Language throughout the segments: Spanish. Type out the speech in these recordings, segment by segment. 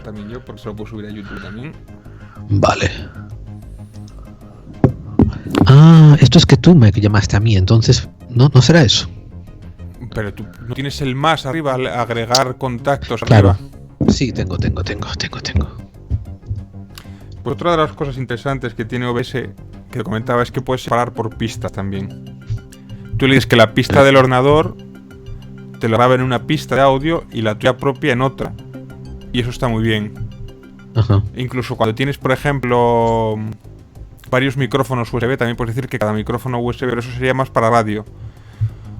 también yo, porque se lo puedo subir a YouTube también. Vale. Ah, esto es que tú me llamaste a mí, entonces no será eso. Pero tú no tienes el más arriba, al agregar contactos Claro. arriba. Sí, tengo. Pues otra de las cosas interesantes que tiene OBS, que comentaba, es que puedes separar por pistas también. Tú le dices que la pista del ordenador te lo graba en una pista de audio y la tuya propia en otra. Y eso está muy bien. Ajá. Incluso cuando tienes, por ejemplo, varios micrófonos USB, también puedes decir que cada micrófono USB, pero eso sería más para radio.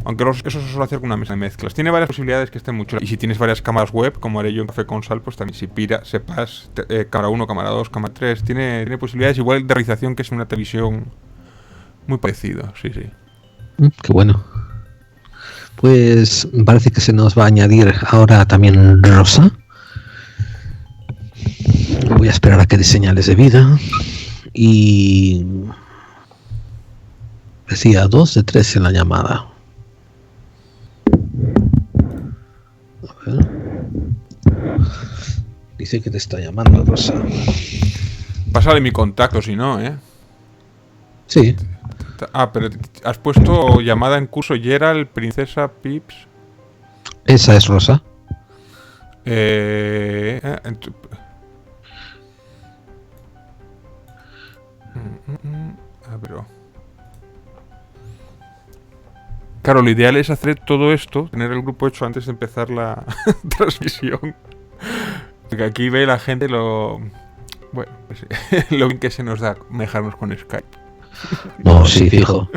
Aunque eso se suele hacer con una mesa de mezclas. Tiene varias posibilidades que estén mucho. Y si tienes varias cámaras web, como haré yo en Café con Sal, pues también si sepas cámara 1, cámara 2, cámara 3. Tiene posibilidades igual de realización que es una televisión muy parecido. Sí. Qué bueno. Pues parece que se nos va a añadir ahora también Rosa. Voy a esperar a que dé señales de vida. Y decía 2 de 3 en la llamada. A ver. Dice que te está llamando, Rosa. Pásale mi contacto si no, Sí. Ah, pero has puesto llamada en curso Gerald, Princesa, Pips. Esa es Rosa. Pero claro, lo ideal es hacer todo esto, tener el grupo hecho antes de empezar la transmisión. Porque aquí ve la gente lo bien que se nos da manejarnos con Skype. No, sí, fijo.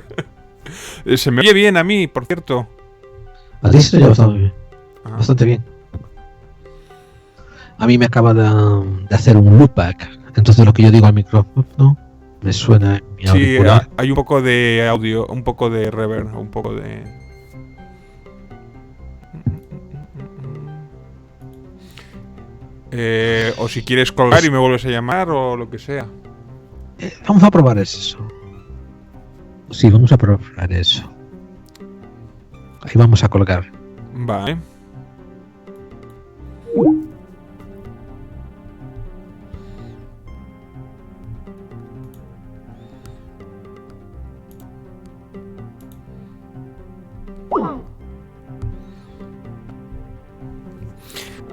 Se me oye bien a mí, por cierto. A ti se te oye bastante bien. A mí me acaba de hacer un loopback. Entonces lo que yo digo al micrófono me suena en mi auricular. Sí, hay un poco de audio, un poco de reverb, un poco de... o si quieres colgar y me vuelves a llamar o lo que sea. Vamos a probar eso. Sí, vamos a probar eso. Ahí vamos a colgar. Vale.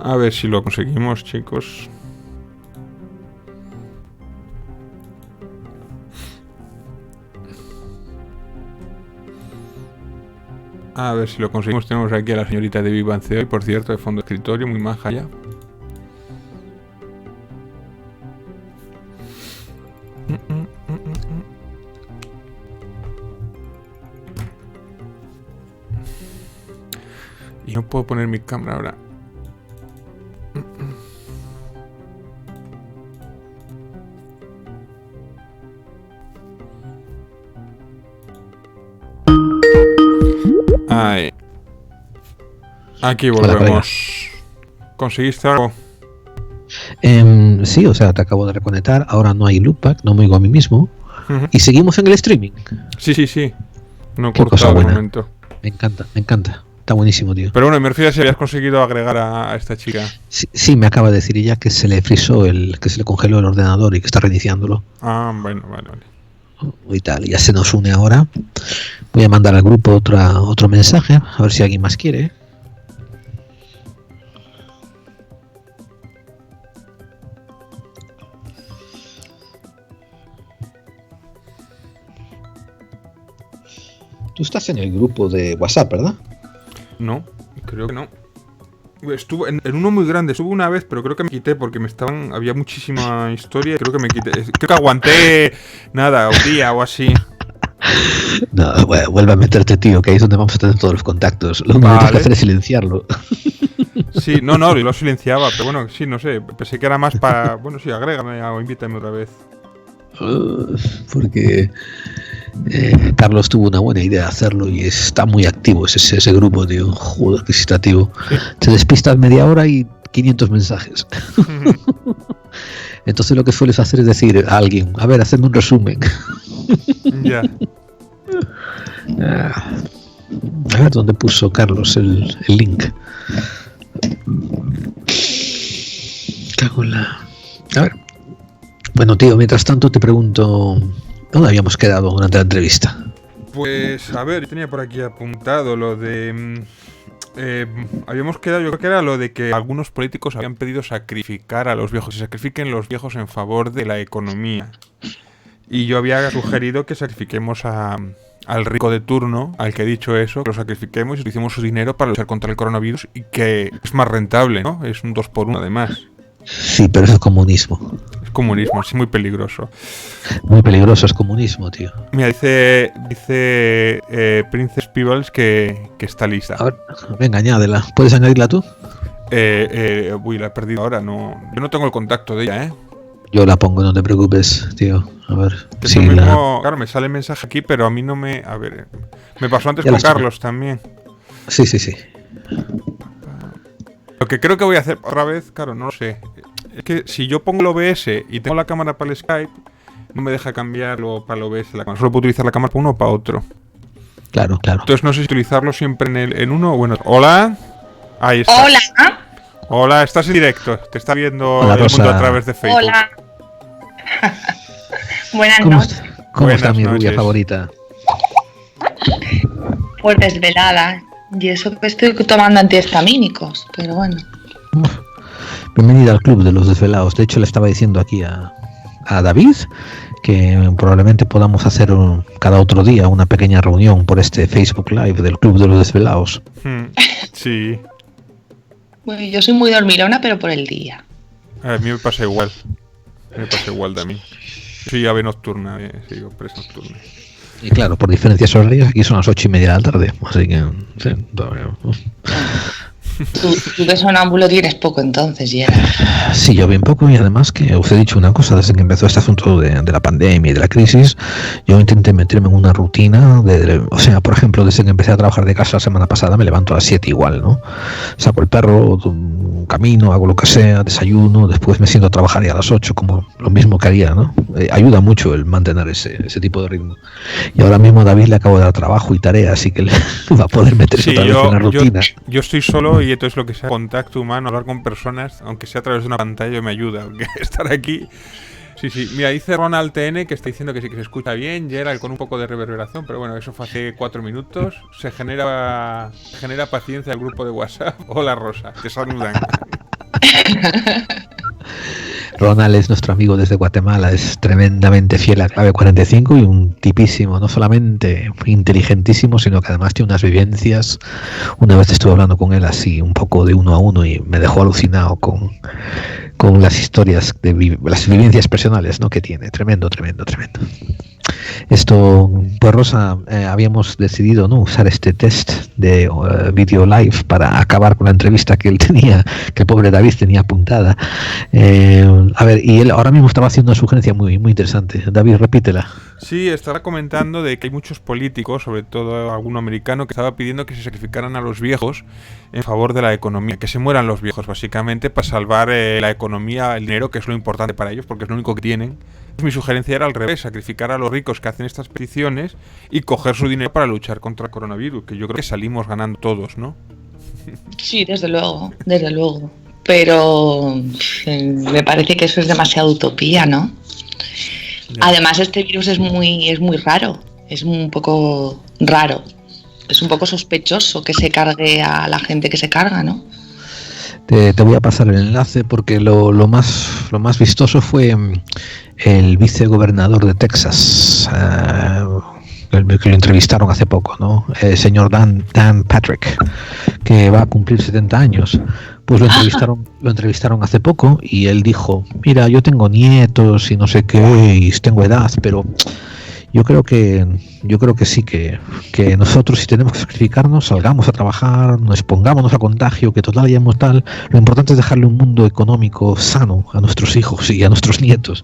A ver si lo conseguimos, chicos. A ver si lo conseguimos. Tenemos aquí a la señorita de Vivance hoy, por cierto, de fondo de escritorio, muy maja ya. Y no puedo poner mi cámara ahora. Ahí. Aquí volvemos. ¿Conseguiste algo? Sí, o sea, te acabo de reconectar. Ahora no hay loopback, no me oigo a mí mismo. Y seguimos en el streaming. Sí. No he Qué cosa cortado de buena. momento. Me encanta. Está buenísimo, tío. Pero bueno, me refiero a si habías conseguido agregar a esta chica. Sí, me acaba de decir ella que se le frizó que se le congeló el ordenador y que está reiniciándolo. Ah, bueno, vale. Y tal, ya se nos une ahora. Voy a mandar al grupo otro mensaje, a ver si alguien más quiere. Tú estás en el grupo de WhatsApp, ¿verdad? No, creo que no. Estuve en uno muy grande, estuve una vez, pero creo que me quité porque había muchísima historia. Creo que me quité. Creo que aguanté nada, un día o así. No, vuelve a meterte, tío, que ahí es donde vamos a tener todos los contactos. Lo que tienes que hacer es silenciarlo. Sí, no, yo lo silenciaba, pero bueno, sí, no sé. Pensé que era más para. Bueno, sí, agrégame o invítame otra vez. Porque Carlos tuvo una buena idea de hacerlo y está muy activo ese grupo, tío. Joder, que excitativo. Sí. Te despistas media hora y 500 mensajes. Entonces lo que sueles hacer es decir a alguien, a ver, hacedme un resumen. Ya. A ver dónde puso Carlos el link. cago en la... A ver. Bueno, tío, mientras tanto te pregunto, ¿dónde habíamos quedado durante la entrevista? Pues, a ver, yo tenía por aquí apuntado lo de... habíamos quedado, yo creo que era lo de que algunos políticos habían pedido sacrificar a los viejos, y sacrifiquen los viejos en favor de la economía. Y yo había sugerido que sacrifiquemos al rico de turno, al que he dicho eso, que lo sacrifiquemos y utilicemos su dinero para luchar contra el coronavirus y que es más rentable, ¿no? Es un 2 por 1 además. Sí, pero eso es comunismo. Es comunismo, es muy peligroso. Muy peligroso, es comunismo, tío. Mira, dice Princess Peebles que está lista. A ver, venga, añádela. ¿Puedes añadirla tú? Uy, la he perdido ahora, no. Yo no tengo el contacto de ella, ¿eh? Yo la pongo, no te preocupes, tío. A ver. Que sí, mismo, claro, me sale el mensaje aquí, pero a mí no me... A ver, me pasó antes con Carlos también. Sí, sí, sí. Lo que creo que voy a hacer otra vez, claro, no lo sé. Es que si yo pongo el OBS y tengo la cámara para el Skype, no me deja cambiarlo para el OBS la cámara. Solo puedo utilizar la cámara para uno o para otro. Claro, claro. Entonces no sé si utilizarlo siempre en uno o en otro. Hola. Ahí está. Hola. Hola, estás en directo. Te está viendo Hola, el Rosa. mundo a través de Facebook. Hola. Buenas ¿Cómo noches. ¿Cómo está mi Buenas rubia noches. favorita? Pues desvelada. Y eso que estoy tomando antihistamínicos. Pero bueno. Bienvenida al club de los desvelados. De hecho, le estaba diciendo aquí a David que probablemente podamos hacer cada otro día una pequeña reunión por este Facebook Live del club de los desvelados. Sí. Bueno, yo soy muy dormilona, pero por el día. A mí me pasa igual. Me pasa igual de a mí. Soy ave nocturna, sí, presa nocturna. Y claro, por diferencias horarias, aquí son las 8:30 de la tarde. Así que... Sí, todavía... Tú de sonámbulo tienes poco entonces, Gerard. Sí, yo bien poco, y además que os he dicho una cosa, desde que empezó este asunto de la pandemia y de la crisis, yo intenté meterme en una rutina, o sea, por ejemplo, desde que empecé a trabajar de casa la semana pasada, me levanto a las 7 igual, ¿no? Saco el perro, camino, hago lo que sea, desayuno, después me siento a trabajar ya a las 8, como lo mismo que haría, ¿no? Ayuda mucho el mantener ese tipo de ritmo. Y ahora mismo a David le acabo de dar trabajo y tarea, así que va a poder meterse otra vez en la rutina. Yo estoy solo y entonces lo que sea contacto humano, hablar con personas, aunque sea a través de una pantalla, me ayuda. Aunque estar aquí... Sí. Mira, dice Ronald TN que está diciendo que sí que se escucha bien, Gerald con un poco de reverberación, pero bueno, eso fue hace 4 minutos. Se genera paciencia al grupo de WhatsApp. Hola Rosa, te saludan. Ronald es nuestro amigo desde Guatemala, es tremendamente fiel a Clave 45 y un tipísimo, no solamente inteligentísimo, sino que además tiene unas vivencias. Una vez estuve hablando con él así, un poco de uno a uno, y me dejó alucinado con las historias, las vivencias personales, ¿no?, que tiene. Tremendo. Esto, pues Rosa, habíamos decidido no usar este test de video live para acabar con la entrevista que él tenía, que el pobre David tenía apuntada. A ver, y él ahora mismo estaba haciendo una sugerencia muy interesante. David, repítela. Sí, estaba comentando de que hay muchos políticos, sobre todo alguno americano, que estaba pidiendo que se sacrificaran a los viejos en favor de la economía, que se mueran los viejos básicamente para salvar la economía, el dinero, que es lo importante para ellos porque es lo único que tienen. Mi sugerencia era al revés, sacrificar a los ricos que hacen estas peticiones y coger su dinero para luchar contra el coronavirus, que yo creo que salimos ganando todos, ¿no? Sí, desde luego. Pero me parece que eso es demasiada utopía, ¿no? Ya. Además, este virus es muy raro, es un poco raro, es un poco sospechoso que se cargue a la gente que se carga, ¿no? Te voy a pasar el enlace porque lo más vistoso fue el vicegobernador de Texas, que lo entrevistaron hace poco, ¿no? El señor Dan Patrick, que va a cumplir 70 años. Pues lo entrevistaron hace poco y él dijo: mira, yo tengo nietos y no sé qué, y tengo edad, pero yo creo que sí que nosotros, si tenemos que sacrificarnos, salgamos a trabajar, nos expongámonos a contagio, que total ya tal. Lo importante es dejarle un mundo económico sano a nuestros hijos y a nuestros nietos.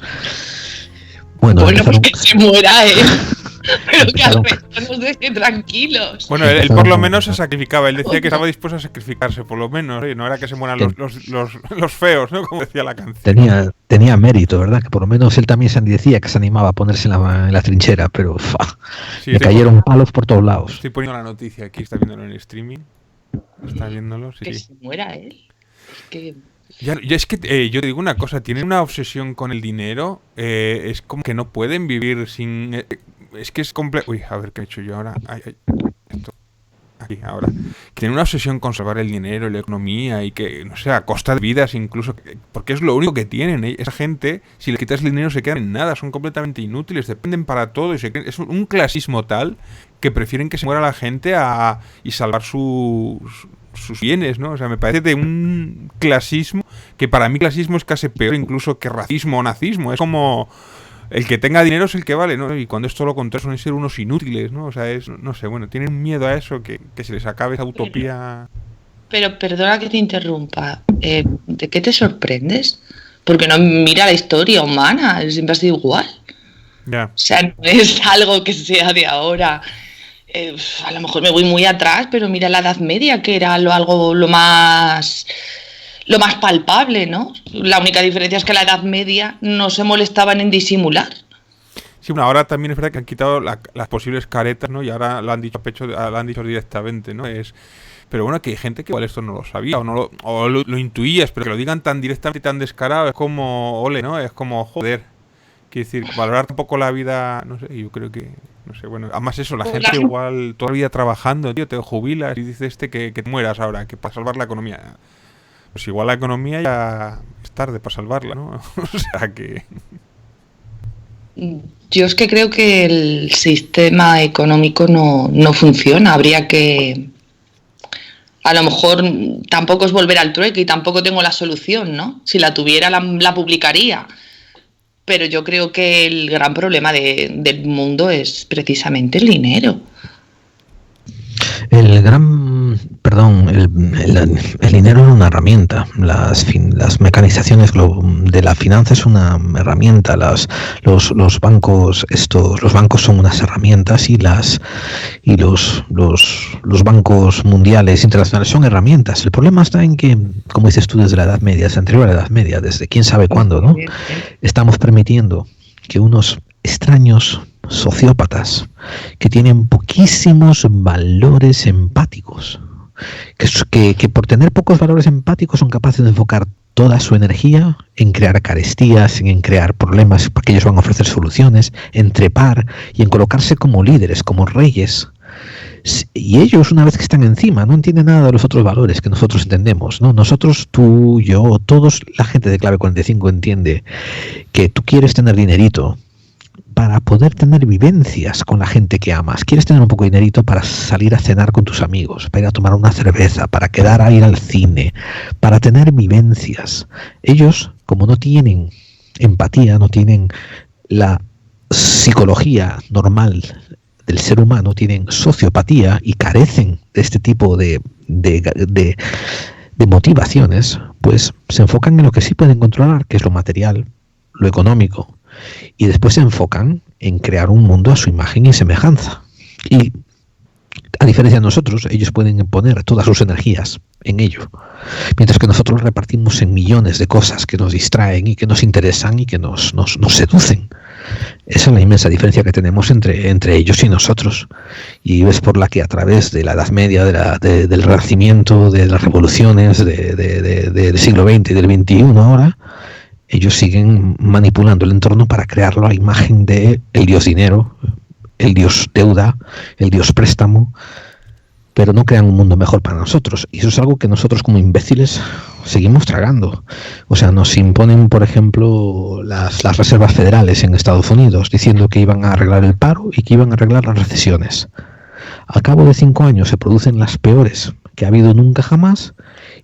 Bueno, pues que se muera, pero que al menos nos deje tranquilos. Bueno, él por lo menos se sacrificaba. Él decía que estaba dispuesto a sacrificarse, por lo menos. No era que se mueran los feos, ¿no? Como decía la canción. Tenía mérito, ¿verdad? Que por lo menos él también decía que se animaba a ponerse en la trinchera, pero sí, le cayeron palos por todos lados. Estoy poniendo la noticia aquí, está viéndolo en el streaming. Está viéndolo, sí. Que se muera él. Es que... Ya es que yo te digo una cosa, tienen una obsesión con el dinero, es como que no pueden vivir sin... es que es complejo... Uy, a ver qué he hecho yo ahora. Esto. Aquí, ahora. Que tienen una obsesión con salvar el dinero, la economía y que, no sé, a costa de vidas incluso, porque es lo único que tienen. Esa gente, si le quitas el dinero se quedan en nada, son completamente inútiles, dependen para todo y es un clasismo tal que prefieren que se muera la gente y salvar sus bienes, ¿no? O sea, me parece de un clasismo que para mí clasismo es casi peor incluso que racismo o nazismo. Es como el que tenga dinero es el que vale, ¿no? Y cuando es todo lo contrario son ser unos inútiles, ¿no? O sea, no sé, bueno, tienen miedo a eso, que se les acabe esa utopía. Pero perdona que te interrumpa, ¿de qué te sorprendes? Porque no mira la historia humana, siempre ha sido igual. Ya. O sea, no es algo que sea de ahora. A lo mejor me voy muy atrás, pero mira la Edad Media, que era lo más palpable, ¿no? La única diferencia es que la Edad Media no se molestaban en disimular. Sí, bueno, ahora también es verdad que han quitado las posibles caretas, ¿no? Y ahora lo han dicho a pecho, lo han dicho directamente, ¿no? Pero bueno, que hay gente que igual esto no lo sabía o lo intuías, pero que lo digan tan directamente y tan descarado es como, ole, ¿no? Es como, joder. Quiero decir, valorar un poco la vida, no sé, yo creo que, no sé, bueno, además eso, la gente igual toda la vida trabajando, tío, te jubilas y dices que te mueras ahora, que para salvar la economía. Pues igual la economía ya es tarde para salvarla, ¿no? O sea que... Yo es que creo que el sistema económico no funciona, habría que... A lo mejor tampoco es volver al trueque y tampoco tengo la solución, ¿no? Si la tuviera la publicaría. Pero yo creo que el gran problema del mundo es precisamente el dinero. El dinero es una herramienta. Las mecanizaciones de la finanza es una herramienta. Los bancos son unas herramientas y los bancos mundiales internacionales son herramientas. El problema está en que, como dices tú, desde la Edad Media, desde anterior a la Edad Media, desde quién sabe cuándo, ¿no? Estamos permitiendo que unos extraños sociópatas que tienen poquísimos valores empáticos, que por tener pocos valores empáticos son capaces de enfocar toda su energía en crear carestías, en crear problemas porque ellos van a ofrecer soluciones, en trepar y en colocarse como líderes, como reyes. Y ellos, una vez que están encima, no entienden nada de los otros valores que nosotros entendemos, ¿no? Nosotros, tú, yo, todos, la gente de Clave 45 entiende que tú quieres tener dinerito para poder tener vivencias con la gente que amas. Quieres tener un poco de dinerito para salir a cenar con tus amigos, para ir a tomar una cerveza, para quedar a ir al cine, para tener vivencias. Ellos, como no tienen empatía, no tienen la psicología normal del ser humano, tienen sociopatía y carecen de este tipo de motivaciones, pues se enfocan en lo que sí pueden controlar, que es lo material, lo económico, y después se enfocan en crear un mundo a su imagen y semejanza. Y a diferencia de nosotros, ellos pueden poner todas sus energías en ello, mientras que nosotros repartimos en millones de cosas que nos distraen y que nos interesan y que nos seducen. Esa es la inmensa diferencia que tenemos entre ellos y nosotros, y es por la que a través de la Edad Media, del Renacimiento, de las revoluciones del siglo XX y del XXI ahora, ellos siguen manipulando el entorno para crearlo a imagen de el dios dinero, el dios deuda, el dios préstamo, pero no crean un mundo mejor para nosotros. Y eso es algo que nosotros como imbéciles seguimos tragando. O sea, nos imponen, por ejemplo, las reservas federales en Estados Unidos, diciendo que iban a arreglar el paro y que iban a arreglar las recesiones. Al cabo de 5 años se producen las peores que ha habido nunca jamás,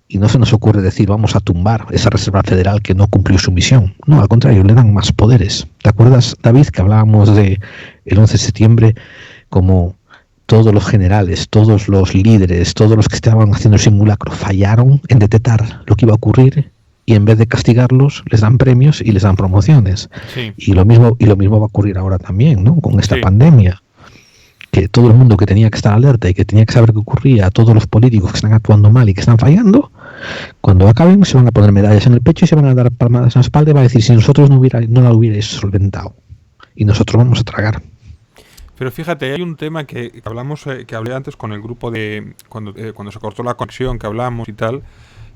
y no se nos ocurre decir vamos a tumbar esa reserva federal que no cumplió su misión. No, al contrario, le dan más poderes. ¿Te acuerdas, David, que hablábamos de el 11 de septiembre como todos los generales, todos los líderes, todos los que estaban haciendo el simulacro fallaron en detectar lo que iba a ocurrir, y en vez de castigarlos les dan premios y les dan promociones? Sí. Y lo mismo va a ocurrir ahora también, ¿no? Con esta pandemia, que todo el mundo que tenía que estar alerta y que tenía que saber qué ocurría, todos los políticos que están actuando mal y que están fallando, cuando acaben se van a poner medallas en el pecho y se van a dar palmadas en la espalda y va a decir, si nosotros no la hubierais solventado, y nosotros vamos a tragar. Pero fíjate, hay un tema que hablamos, que hablé antes con el grupo de cuando se cortó la conexión, que hablamos y tal,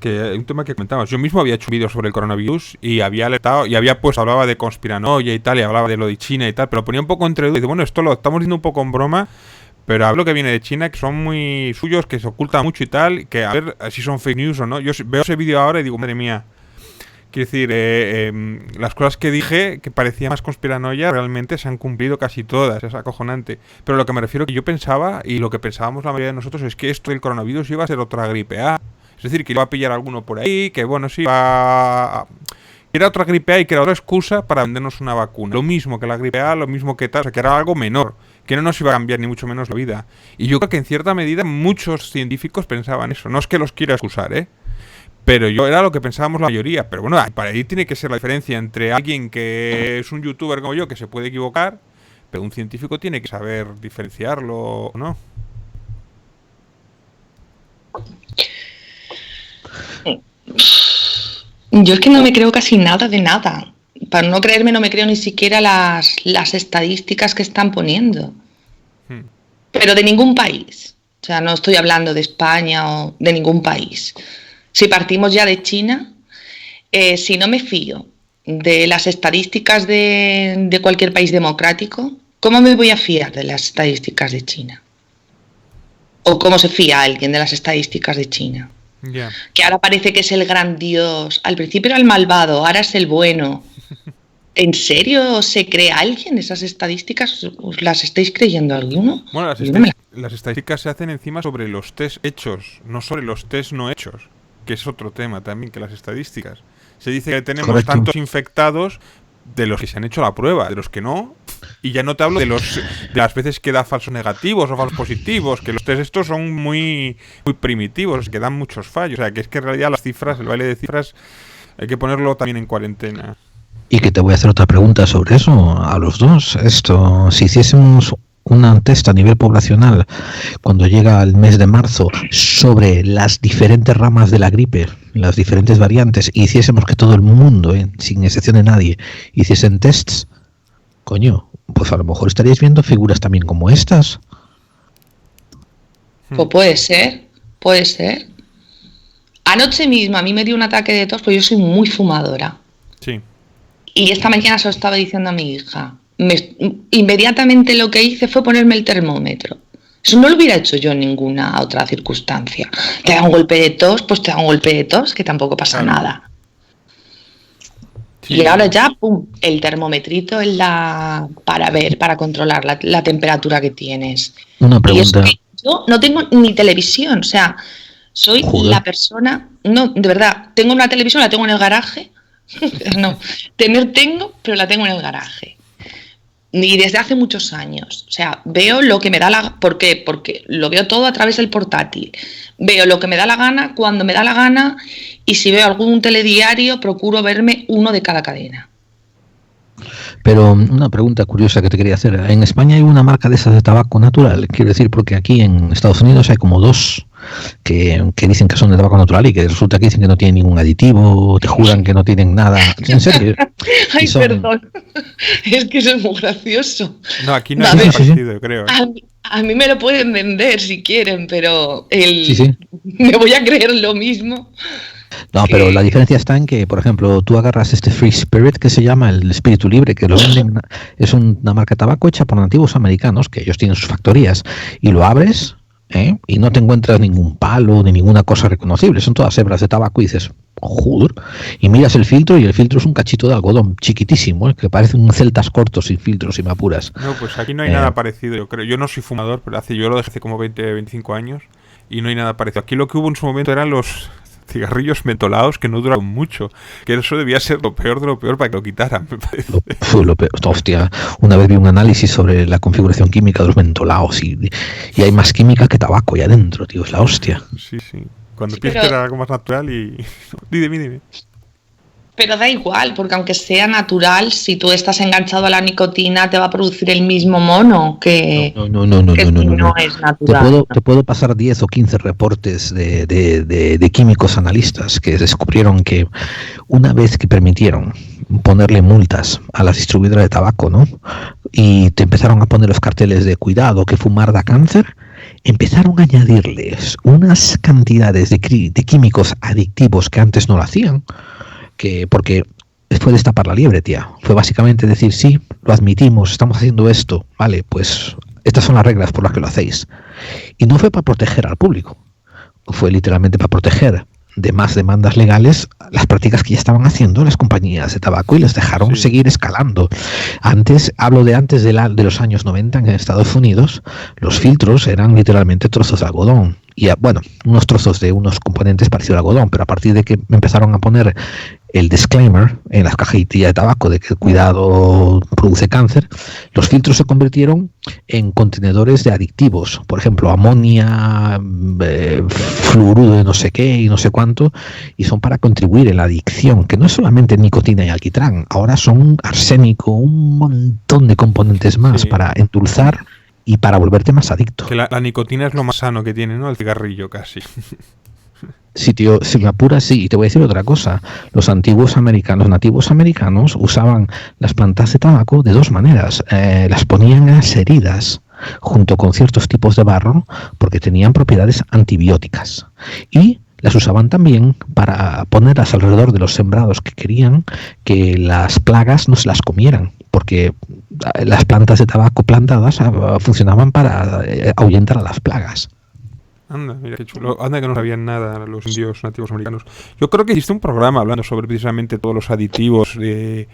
que hay un tema que comentabas. Yo mismo había hecho un vídeo sobre el coronavirus y había alertado, y había pues hablaba de conspiranoia y tal, y hablaba de lo de China y tal, pero ponía un poco entre dudas. Y bueno, esto lo estamos diciendo un poco en broma, pero a ver lo que viene de China, que son muy suyos, que se oculta mucho y tal, que a ver si son fake news o no. Yo veo ese vídeo ahora y digo, madre mía. Quiero decir, las cosas que dije, que parecía más conspiranoia, realmente se han cumplido casi todas, es acojonante. Pero lo que me refiero que yo pensaba, y lo que pensábamos la mayoría de nosotros, es que esto del coronavirus iba a ser otra gripe A. Es decir, que iba a pillar alguno por ahí, que bueno, sí, era otra gripe A y que era otra excusa para vendernos una vacuna. Lo mismo que la gripe A, lo mismo que tal, o sea, que era algo menor, que no nos iba a cambiar ni mucho menos la vida. Y yo creo que en cierta medida muchos científicos pensaban eso. No es que los quiera excusar, pero yo era lo que pensábamos la mayoría. Pero bueno, para ahí tiene que ser la diferencia entre alguien que es un youtuber como yo, que se puede equivocar, pero un científico tiene que saber diferenciarlo, ¿no? Yo es que no me creo casi nada de nada. Para no creerme, no me creo ni siquiera las estadísticas que están poniendo. Pero de ningún país. O sea, no estoy hablando de España o de ningún país. Si partimos ya de China, si no me fío de las estadísticas de cualquier país democrático, ¿cómo me voy a fiar de las estadísticas de China? ¿O cómo se fía alguien de las estadísticas de China? Yeah. Que ahora parece que es el gran dios. Al principio era el malvado, ahora es el bueno. ¿En serio se cree alguien esas estadísticas? ¿Os las estáis creyendo alguno? Bueno, las estadísticas se hacen encima sobre los test hechos, no sobre los test no hechos, que es otro tema también, que las estadísticas. Se dice que tenemos Correcto. tantos infectados de los que se han hecho la prueba, de los que no. Y ya no te hablo de las veces que da falsos negativos o falsos positivos, que los test estos son muy primitivos, que dan muchos fallos. O sea, que es que en realidad las cifras, el baile de cifras, hay que ponerlo también en cuarentena. Y que te voy a hacer otra pregunta sobre eso a los dos. Esto, si hiciésemos una test a nivel poblacional cuando llega el mes de marzo sobre las diferentes ramas de la gripe, las diferentes variantes, y hiciésemos que todo el mundo, sin excepción de nadie, hiciesen tests, coño, pues a lo mejor estaríais viendo figuras también como estas. Pues puede ser, puede ser. Anoche mismo a mí me dio un ataque de tos, porque yo soy muy fumadora. Sí. Y esta mañana se lo estaba diciendo a mi hija. Inmediatamente lo que hice fue ponerme el termómetro. Eso no lo hubiera hecho yo en ninguna otra circunstancia. Te da un golpe de tos, pues te da un golpe de tos, que tampoco pasa nada. Sí. Y ahora ya, pum, el termometrito es para controlar la temperatura que tienes. Una pregunta. Y eso que yo no tengo ni televisión, o sea, soy la persona... No, de verdad, tengo una televisión, la tengo en el garaje. No, tengo, pero la tengo en el garaje. Y desde hace muchos años. O sea, veo lo que me da la... ¿Por qué? Porque lo veo todo a través del portátil. Veo lo que me da la gana, cuando me da la gana, y si veo algún telediario, procuro verme uno de cada cadena. Pero una pregunta curiosa que te quería hacer. En España hay una marca de esas de tabaco natural. Quiero decir, porque aquí en Estados Unidos hay como dos que dicen que son de tabaco natural y que resulta que dicen que no tienen ningún aditivo, te juran que no tienen nada. ¿En serio? Ay, perdón. Es que eso es muy gracioso. No, aquí no hay parecido, creo. A mí me lo pueden vender si quieren, pero Sí. me voy a creer lo mismo. No, pero la diferencia está en que, por ejemplo, tú agarras este Free Spirit que se llama el espíritu libre, que lo venden, es una marca de tabaco hecha por nativos americanos, que ellos tienen sus factorías, y lo abres, y no te encuentras ningún palo ni ninguna cosa reconocible, son todas hebras de tabaco y dices, joder, y miras el filtro y el filtro es un cachito de algodón chiquitísimo, que parece un celtas cortos sin filtro, si me apuras. No, pues aquí no hay nada parecido, yo creo. Yo no soy fumador, pero yo lo dejé hace como 25 años y no hay nada parecido. Aquí lo que hubo en su momento eran los cigarrillos mentolados que no duraron mucho, que eso debía ser lo peor de lo peor para que lo quitaran, me parece. Lo peor. Hostia, una vez vi un análisis sobre la configuración química de los mentolados y hay más química que tabaco ahí adentro, tío, es la hostia. Sí. Cuando piensas que era algo más natural y... Dime. Pero da igual, porque aunque sea natural, si tú estás enganchado a la nicotina, te va a producir el mismo mono que no es natural. Te puedo pasar 10 o 15 reportes de químicos analistas que descubrieron que una vez que permitieron ponerle multas a las distribuidoras de tabaco, ¿no? Y te empezaron a poner los carteles de cuidado, que fumar da cáncer. Empezaron a añadirles unas cantidades de químicos adictivos que antes no lo hacían, porque fue destapar la liebre, tía. Fue básicamente decir, sí, lo admitimos, estamos haciendo esto, vale, pues estas son las reglas por las que lo hacéis. Y no fue para proteger al público, fue literalmente para proteger de más demandas legales las prácticas que ya estaban haciendo las compañías de tabaco y les dejaron seguir escalando. Hablo de antes de los años 90 en Estados Unidos, los filtros eran literalmente trozos de algodón. Y bueno, unos trozos de unos componentes parecidos al algodón, pero a partir de que empezaron a poner el disclaimer en las cajetillas de tabaco de que el cuidado produce cáncer, los filtros se convirtieron en contenedores de adictivos, por ejemplo, amonia, fluoruro de no sé qué y no sé cuánto, y son para contribuir en la adicción, que no es solamente nicotina y alquitrán, ahora son arsénico, un montón de componentes más para endulzar y para volverte más adicto. Que la nicotina es lo más sano que tiene, ¿no? El cigarrillo casi. Sí, tío, si me apuras, sí. Y te voy a decir otra cosa. Los nativos americanos usaban las plantas de tabaco de dos maneras. Las ponían en las heridas junto con ciertos tipos de barro porque tenían propiedades antibióticas. Y las usaban también para ponerlas alrededor de los sembrados que querían que las plagas no se las comieran, porque las plantas de tabaco plantadas funcionaban para ahuyentar a las plagas. Anda, mira qué chulo. Anda que no sabían nada los indios nativos americanos. Yo creo que existe un programa hablando sobre precisamente todos los aditivos de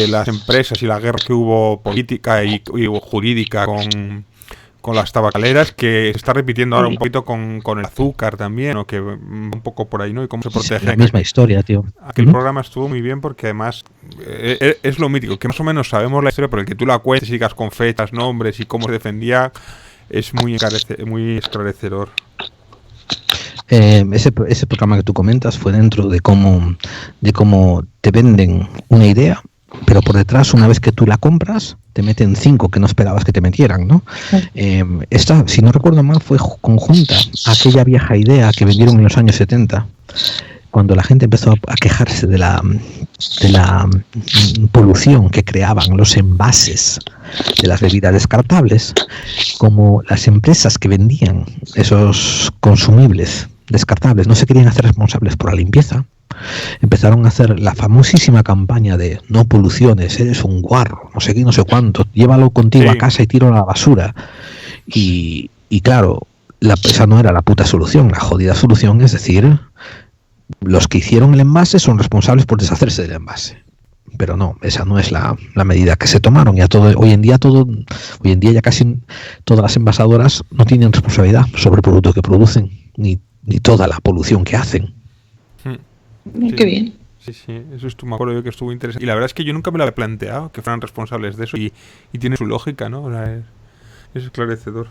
las empresas y la guerra que hubo política y jurídica con las tabacaleras, que se está repitiendo ahora un poquito con el azúcar también, o que un poco por ahí, ¿no? Y cómo se protege. Sí, la misma historia, tío. Aquel programa estuvo muy bien porque además es lo mítico, que más o menos sabemos la historia, pero el que tú la cuentes y sigas con fechas, nombres y cómo se defendía es muy esclarecedor. Ese programa que tú comentas fue dentro de cómo te venden una idea, pero por detrás, una vez que tú la compras, te meten 5 que no esperabas que te metieran, ¿no? Esta, si no recuerdo mal, fue conjunta a aquella vieja idea que vendieron en los años 70, cuando la gente empezó a quejarse de la polución que creaban los envases de las bebidas descartables. Como las empresas que vendían esos consumibles descartables no se querían hacer responsables por la limpieza, empezaron a hacer la famosísima campaña de no poluciones, eres un guarro, no sé qué, no sé cuánto, llévalo contigo a casa y tiro a la basura. Y claro, esa no era la puta solución. La jodida solución es decir, los que hicieron el envase son responsables por deshacerse del envase. Pero no, esa no es la medida que se tomaron. Hoy en día ya casi todas las envasadoras no tienen responsabilidad sobre el producto que producen, ni toda la polución que hacen. Sí. Qué bien. Sí, eso me acuerdo yo que estuvo interesante. Y la verdad es que yo nunca me lo había planteado, que fueran responsables de eso, y tiene su lógica, ¿no? O sea, es esclarecedor.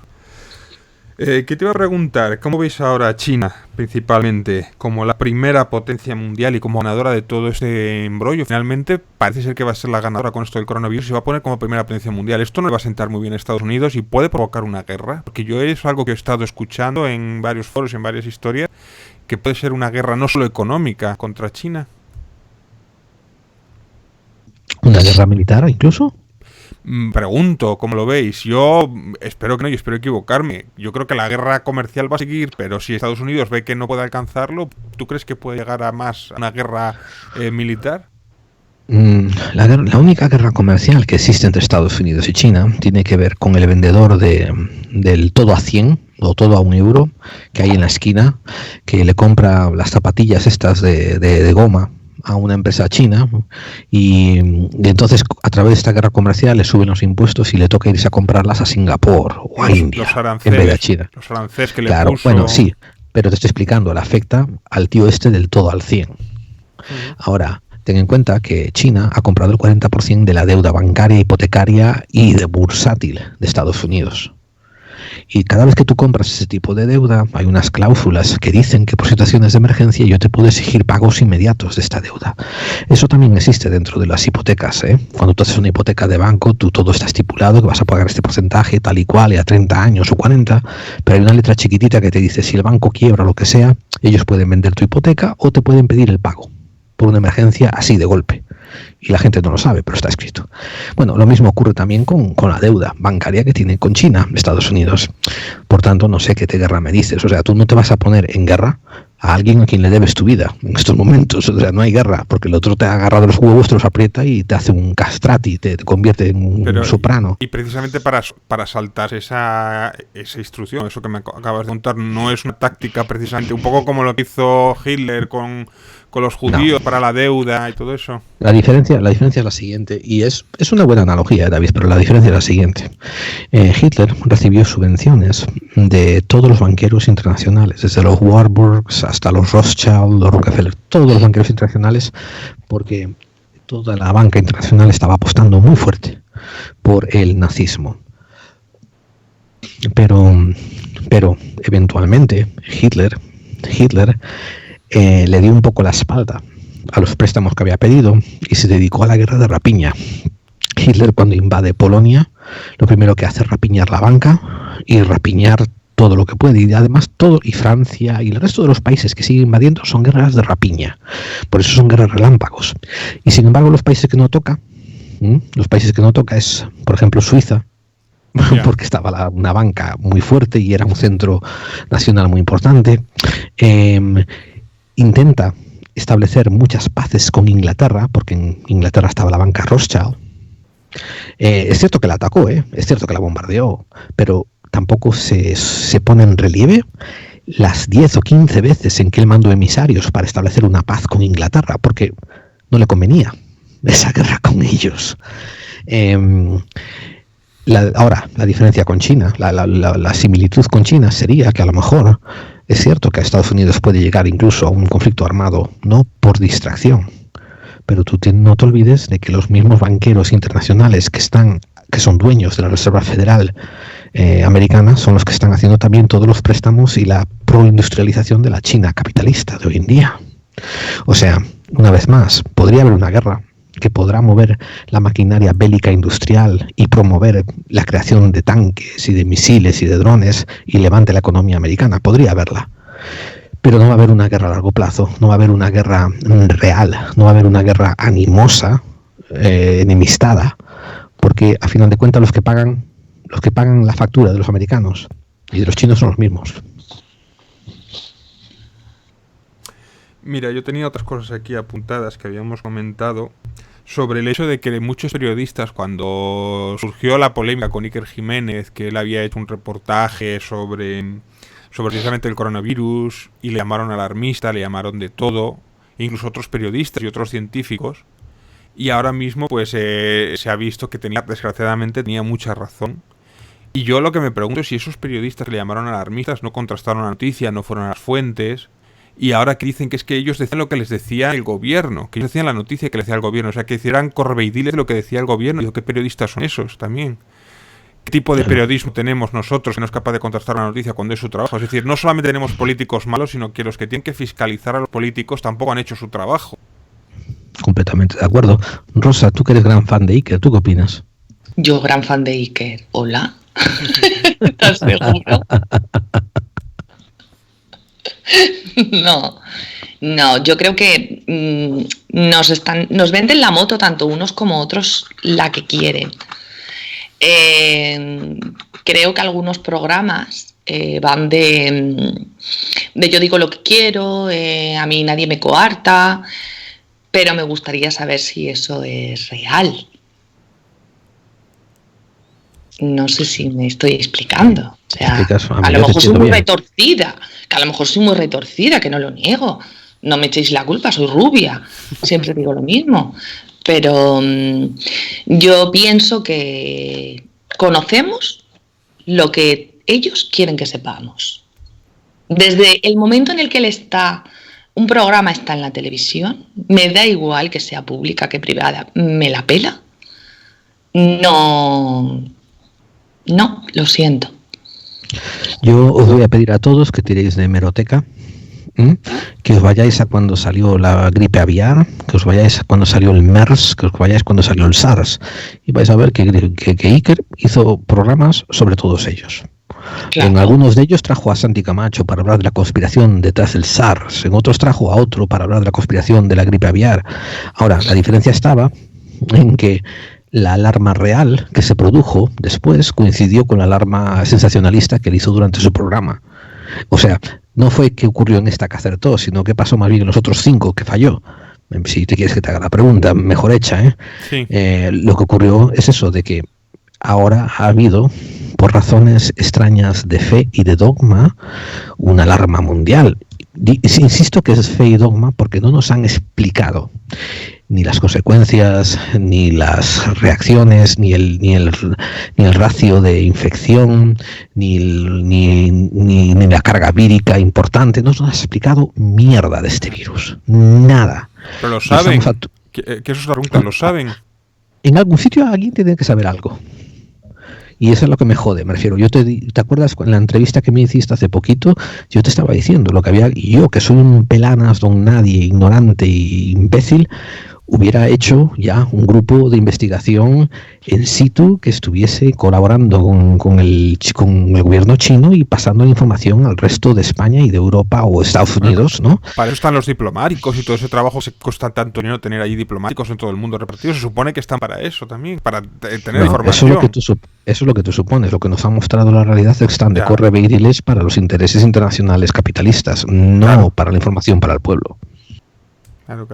¿Qué te iba a preguntar? ¿Cómo veis ahora a China, principalmente, como la primera potencia mundial y como ganadora de todo este embrollo? Finalmente, parece ser que va a ser la ganadora con esto del coronavirus y se va a poner como primera potencia mundial. Esto no le va a sentar muy bien a Estados Unidos y puede provocar una guerra, porque yo es algo que he estado escuchando en varios foros, en varias historias, que puede ser una guerra no solo económica contra China. ¿Una guerra militar incluso? Pregunto, ¿cómo lo veis? Yo espero que no, yo espero equivocarme. Yo creo que la guerra comercial va a seguir, pero si Estados Unidos ve que no puede alcanzarlo, ¿tú crees que puede llegar a una guerra militar? La única guerra comercial que existe entre Estados Unidos y China tiene que ver con el vendedor del todo a 100 o todo a €1 que hay en la esquina, que le compra las zapatillas estas de goma a una empresa china y entonces a través de esta guerra comercial le suben los impuestos y le toca irse a comprarlas a Singapur o a India en vez de a China. Los aranceles que le claro, puso... bueno, sí, pero te estoy explicando, le afecta al tío este del todo al 100. Ahora, ten en cuenta que China ha comprado el 40% de la deuda bancaria, hipotecaria y de bursátil de Estados Unidos. Y cada vez que tú compras ese tipo de deuda, hay unas cláusulas que dicen que por situaciones de emergencia yo te puedo exigir pagos inmediatos de esta deuda. Eso también existe dentro de las hipotecas, ¿eh? Cuando tú haces una hipoteca de banco, todo está estipulado que vas a pagar este porcentaje tal y cual, y a 30 años o 40, pero hay una letra chiquitita que te dice si el banco quiebra o lo que sea, ellos pueden vender tu hipoteca o te pueden pedir el pago por una emergencia así de golpe. y la gente no lo sabe, pero está escrito. Bueno, lo mismo ocurre también con la deuda bancaria que tiene con China, Estados Unidos. Por tanto, no sé qué guerra me dices. O sea, tú no te vas a poner en guerra a alguien a quien le debes tu vida en estos momentos. O sea, no hay guerra, porque el otro te ha agarrado los huevos, te los aprieta y te hace un castrati, te convierte en un soprano. Y precisamente para saltar esa instrucción, eso que me acabas de contar, no es una táctica precisamente, un poco como lo que hizo Hitler con los judíos para la deuda y todo eso. La diferencia es la siguiente, y es una buena analogía, David, pero la diferencia es la siguiente. Hitler recibió subvenciones de todos los banqueros internacionales, desde los Warburgs hasta los Rothschild, los Rockefeller, todos los banqueros internacionales, porque toda la banca internacional estaba apostando muy fuerte por el nazismo. Pero eventualmente Hitler le dio un poco la espalda a los préstamos que había pedido y se dedicó a la guerra de rapiña. Hitler, cuando invade Polonia, lo primero que hace es rapiñar la banca y rapiñar todo lo que puede, y además y Francia y el resto de los países que siguen invadiendo son guerras de rapiña, por eso son guerras relámpagos. Y sin embargo los países que no toca es, por ejemplo, Suiza, porque estaba una banca muy fuerte y era un centro nacional muy importante. Intenta establecer muchas paces con Inglaterra, porque en Inglaterra estaba la banca Rothschild. Es cierto que la atacó, es cierto que la bombardeó, pero tampoco se pone en relieve las 10 o 15 veces en que él mandó emisarios para establecer una paz con Inglaterra, porque no le convenía esa guerra con ellos. Ahora, la diferencia con China, la similitud con China sería que a lo mejor es cierto que a Estados Unidos puede llegar incluso a un conflicto armado, no por distracción, pero tú no te olvides de que los mismos banqueros internacionales que son dueños de la Reserva Federal americana son los que están haciendo también todos los préstamos y la proindustrialización de la China capitalista de hoy en día. O sea, una vez más, podría haber una guerra que podrá mover la maquinaria bélica industrial y promover la creación de tanques y de misiles y de drones y levante la economía americana. Podría haberla. Pero no va a haber una guerra a largo plazo, no va a haber una guerra real, no va a haber una guerra animosa, enemistada, porque a final de cuentas los que pagan la factura de los americanos y de los chinos son los mismos. Mira, yo tenía otras cosas aquí apuntadas que habíamos comentado sobre el hecho de que muchos periodistas, cuando surgió la polémica con Iker Jiménez, que él había hecho un reportaje sobre precisamente el coronavirus y le llamaron alarmista, le llamaron de todo, incluso otros periodistas y otros científicos, y ahora mismo pues se ha visto que desgraciadamente tenía mucha razón. Y yo lo que me pregunto es si esos periodistas que le llamaron alarmistas no contrastaron la noticia, no fueron a las fuentes. Y ahora que dicen que es que ellos decían lo que les decía el gobierno, que ellos decían la noticia que le decía el gobierno, o sea, que hicieran correveidiles de lo que decía el gobierno. Digo, ¿qué periodistas son esos también? ¿Qué tipo de periodismo tenemos nosotros que no es capaz de contrastar la noticia cuando es su trabajo? Es decir, no solamente tenemos políticos malos, sino que los que tienen que fiscalizar a los políticos tampoco han hecho su trabajo. Completamente de acuerdo. Rosa, tú que eres gran fan de Iker, ¿tú qué opinas? Yo, gran fan de Iker. ¿Hola? ¿Estás seguro? No, yo creo que nos venden la moto tanto unos como otros la que quieren. Creo que algunos programas van de yo digo lo que quiero, a mí nadie me coarta, pero me gustaría saber si eso es real. No sé si me estoy explicando. O sea, a lo mejor soy muy retorcida, que no lo niego. No me echéis la culpa, soy rubia. Siempre digo lo mismo. Pero yo pienso que conocemos lo que ellos quieren que sepamos. Desde el momento en el que un programa está en la televisión, me da igual que sea pública que privada, me la pela. No, lo siento. Yo os voy a pedir a todos que tiréis de hemeroteca, que os vayáis a cuando salió la gripe aviar, que os vayáis a cuando salió el MERS, que os vayáis cuando salió el SARS, y vais a ver que Iker hizo programas sobre todos ellos. Claro. En algunos de ellos trajo a Santi Camacho para hablar de la conspiración detrás del SARS, en otros trajo a otro para hablar de la conspiración de la gripe aviar. Ahora, la diferencia estaba en que la alarma real que se produjo después coincidió con la alarma sensacionalista que él hizo durante su programa. O sea, no fue que ocurrió en esta que acertó, sino que pasó más bien en los otros 5 que falló. Si te quieres que te haga la pregunta mejor hecha, ¿eh? Sí. Lo que ocurrió es eso, de que ahora ha habido, por razones extrañas de fe y de dogma, una alarma mundial. Insisto que es fe y dogma porque no nos han explicado ni las consecuencias, ni las reacciones, ni el ratio de infección, ni la carga vírica importante. No nos han explicado mierda de este virus. Nada. Pero lo saben. Que eso es la pregunta, ¿lo saben? En algún sitio alguien tiene que saber algo. Y eso es lo que me jode, me refiero. ¿Te acuerdas en la entrevista que me hiciste hace poquito? Yo te estaba diciendo lo que había, y yo, que soy un pelanas, don nadie, ignorante y imbécil, hubiera hecho ya un grupo de investigación in situ que estuviese colaborando con el gobierno chino y pasando la información al resto de España y de Europa o Estados Unidos, ¿no? Para eso están los diplomáticos y todo ese trabajo. Se cuesta tanto dinero tener allí diplomáticos en todo el mundo repartidos. Se supone que están para eso también, para tener información. Eso es lo que tú supones. Lo que nos ha mostrado la realidad es que están de correveidles para los intereses internacionales capitalistas, no para la información para el pueblo. Claro.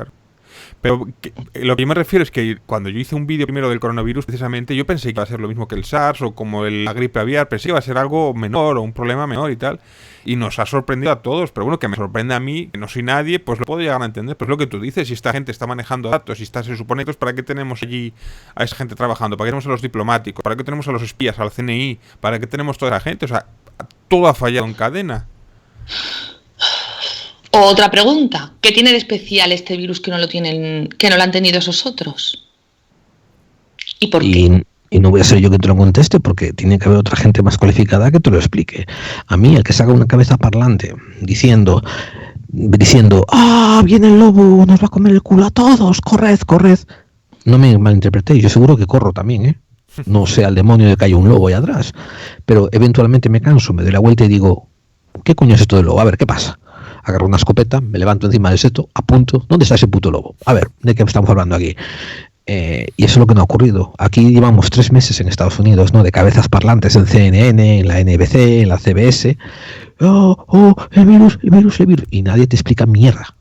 Pero lo que yo me refiero es que cuando yo hice un vídeo primero del coronavirus, precisamente, yo pensé que iba a ser lo mismo que el SARS o como la gripe aviar, pensé que iba a ser algo menor o un problema menor y tal. Y nos ha sorprendido a todos, pero bueno, que me sorprende a mí, que no soy nadie, pues lo puedo llegar a entender. Pues lo que tú dices, si esta gente está manejando datos, si se supone que ¿para qué tenemos allí a esa gente trabajando? ¿Para qué tenemos a los diplomáticos? ¿Para qué tenemos a los espías, al CNI? ¿Para qué tenemos toda esa gente? O sea, todo ha fallado en cadena. Otra pregunta, ¿qué tiene de especial este virus que no lo han tenido esos otros? ¿Y por qué? Y no voy a ser yo que te lo conteste porque tiene que haber otra gente más cualificada que te lo explique. A mí, el que saca una cabeza parlante diciendo, viene el lobo, nos va a comer el culo a todos, corred. No me malinterpretéis, yo seguro que corro también, ¿eh? No sea el demonio de que haya un lobo ahí atrás. Pero eventualmente me canso, me doy la vuelta y digo, ¿qué coño es esto del lobo? A ver, ¿qué pasa? Agarro una escopeta, me levanto encima del seto, apunto, ¿dónde está ese puto lobo? A ver, ¿de qué estamos hablando aquí? Y eso es lo que no ha ocurrido. Aquí llevamos 3 meses en Estados Unidos, ¿no? De cabezas parlantes en CNN, en la NBC, en la CBS. El virus. Y nadie te explica mierda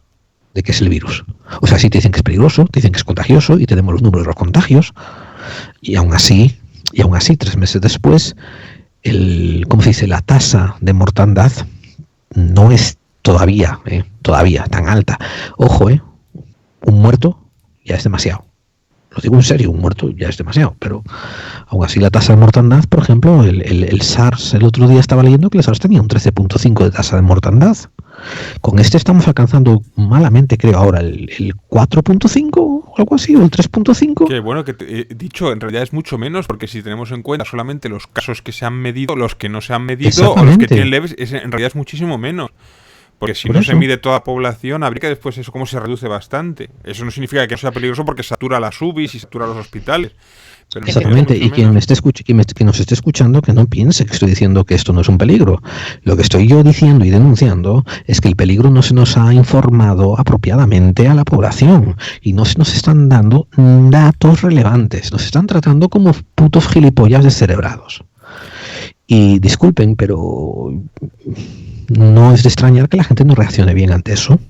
de qué es el virus. O sea, sí te dicen que es peligroso, te dicen que es contagioso y tenemos los números de los contagios. Y aún así, 3 meses después, ¿cómo se dice? La tasa de mortandad no es todavía tan alta. Ojo, un muerto ya es demasiado. Lo digo en serio, un muerto ya es demasiado, pero aún así la tasa de mortandad, por ejemplo, el SARS, el otro día estaba leyendo que el SARS tenía un 13.5 de tasa de mortandad. Con este estamos alcanzando malamente, creo ahora, el 4.5 o algo así, o el 3.5. Que bueno, que he dicho, en realidad es mucho menos, porque si tenemos en cuenta solamente los casos que se han medido, los que no se han medido, o los que tienen leves, en realidad es muchísimo menos. Porque si no se mide toda la población, habría que después eso como se reduce bastante. Eso no significa que no sea peligroso porque satura las UBIs y satura los hospitales. Pero exactamente, y quien nos esté escuchando, que no piense que estoy diciendo que esto no es un peligro. Lo que estoy yo diciendo y denunciando es que el peligro no se nos ha informado apropiadamente a la población y no se nos están dando datos relevantes. Nos están tratando como putos gilipollas descerebrados. Y disculpen, pero no es de extrañar que la gente no reaccione bien ante eso.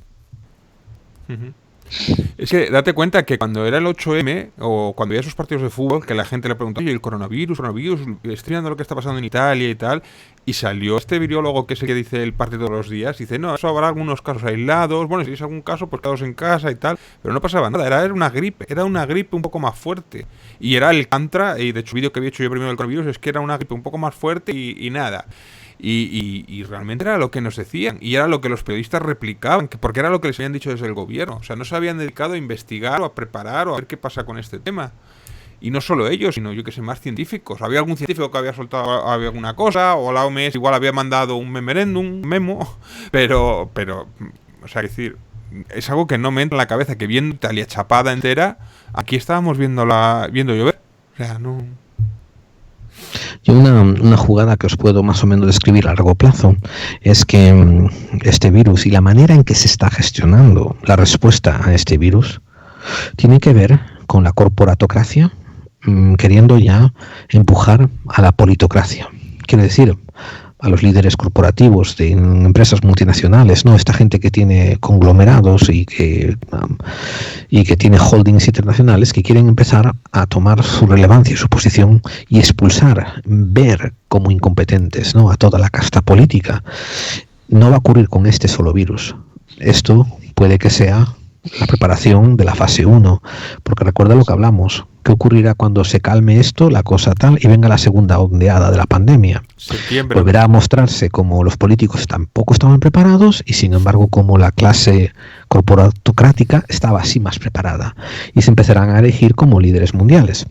Es que date cuenta que cuando era el 8M o cuando había esos partidos de fútbol que la gente le preguntó, oye, el coronavirus, estoy viendo lo que está pasando en Italia y tal, y salió este virólogo que es el que dice el partido todos los días, dice, no, eso habrá algunos casos aislados, bueno, si es algún caso, pues quedaos en casa y tal, pero no pasaba nada, era una gripe un poco más fuerte, y era el Cantra, y de hecho el vídeo que había hecho yo primero del coronavirus es que era una gripe un poco más fuerte y nada. Y realmente era lo que nos decían y era lo que los periodistas replicaban, porque era lo que les habían dicho desde el gobierno. O sea, no se habían dedicado a investigar o a preparar o a ver qué pasa con este tema. Y no solo ellos, sino yo que sé, más científicos. Había algún científico que había soltado alguna cosa, o la OMS igual había mandado un memo, pero o sea, es decir, es algo que no me entra en la cabeza, que viendo Italia chapada entera, aquí estábamos viendo llover. O sea, no... Yo una jugada que os puedo más o menos describir a largo plazo es que este virus y la manera en que se está gestionando la respuesta a este virus tiene que ver con la corporatocracia queriendo ya empujar a la politocracia. Quiero decir, a los líderes corporativos de empresas multinacionales, ¿no? Esta gente que tiene conglomerados y que tiene holdings internacionales que quieren empezar a tomar su relevancia y su posición y expulsar, ver como incompetentes, ¿no? A toda la casta política. No va a ocurrir con este solo virus. Esto puede que sea la preparación de la fase 1, porque recuerda lo que hablamos. ¿Qué ocurrirá cuando se calme esto, la cosa tal, y venga la segunda oleada de la pandemia? Septiembre. Volverá a mostrarse como los políticos tampoco estaban preparados y sin embargo como la clase corporatocrática estaba así más preparada y se empezarán a elegir como líderes mundiales.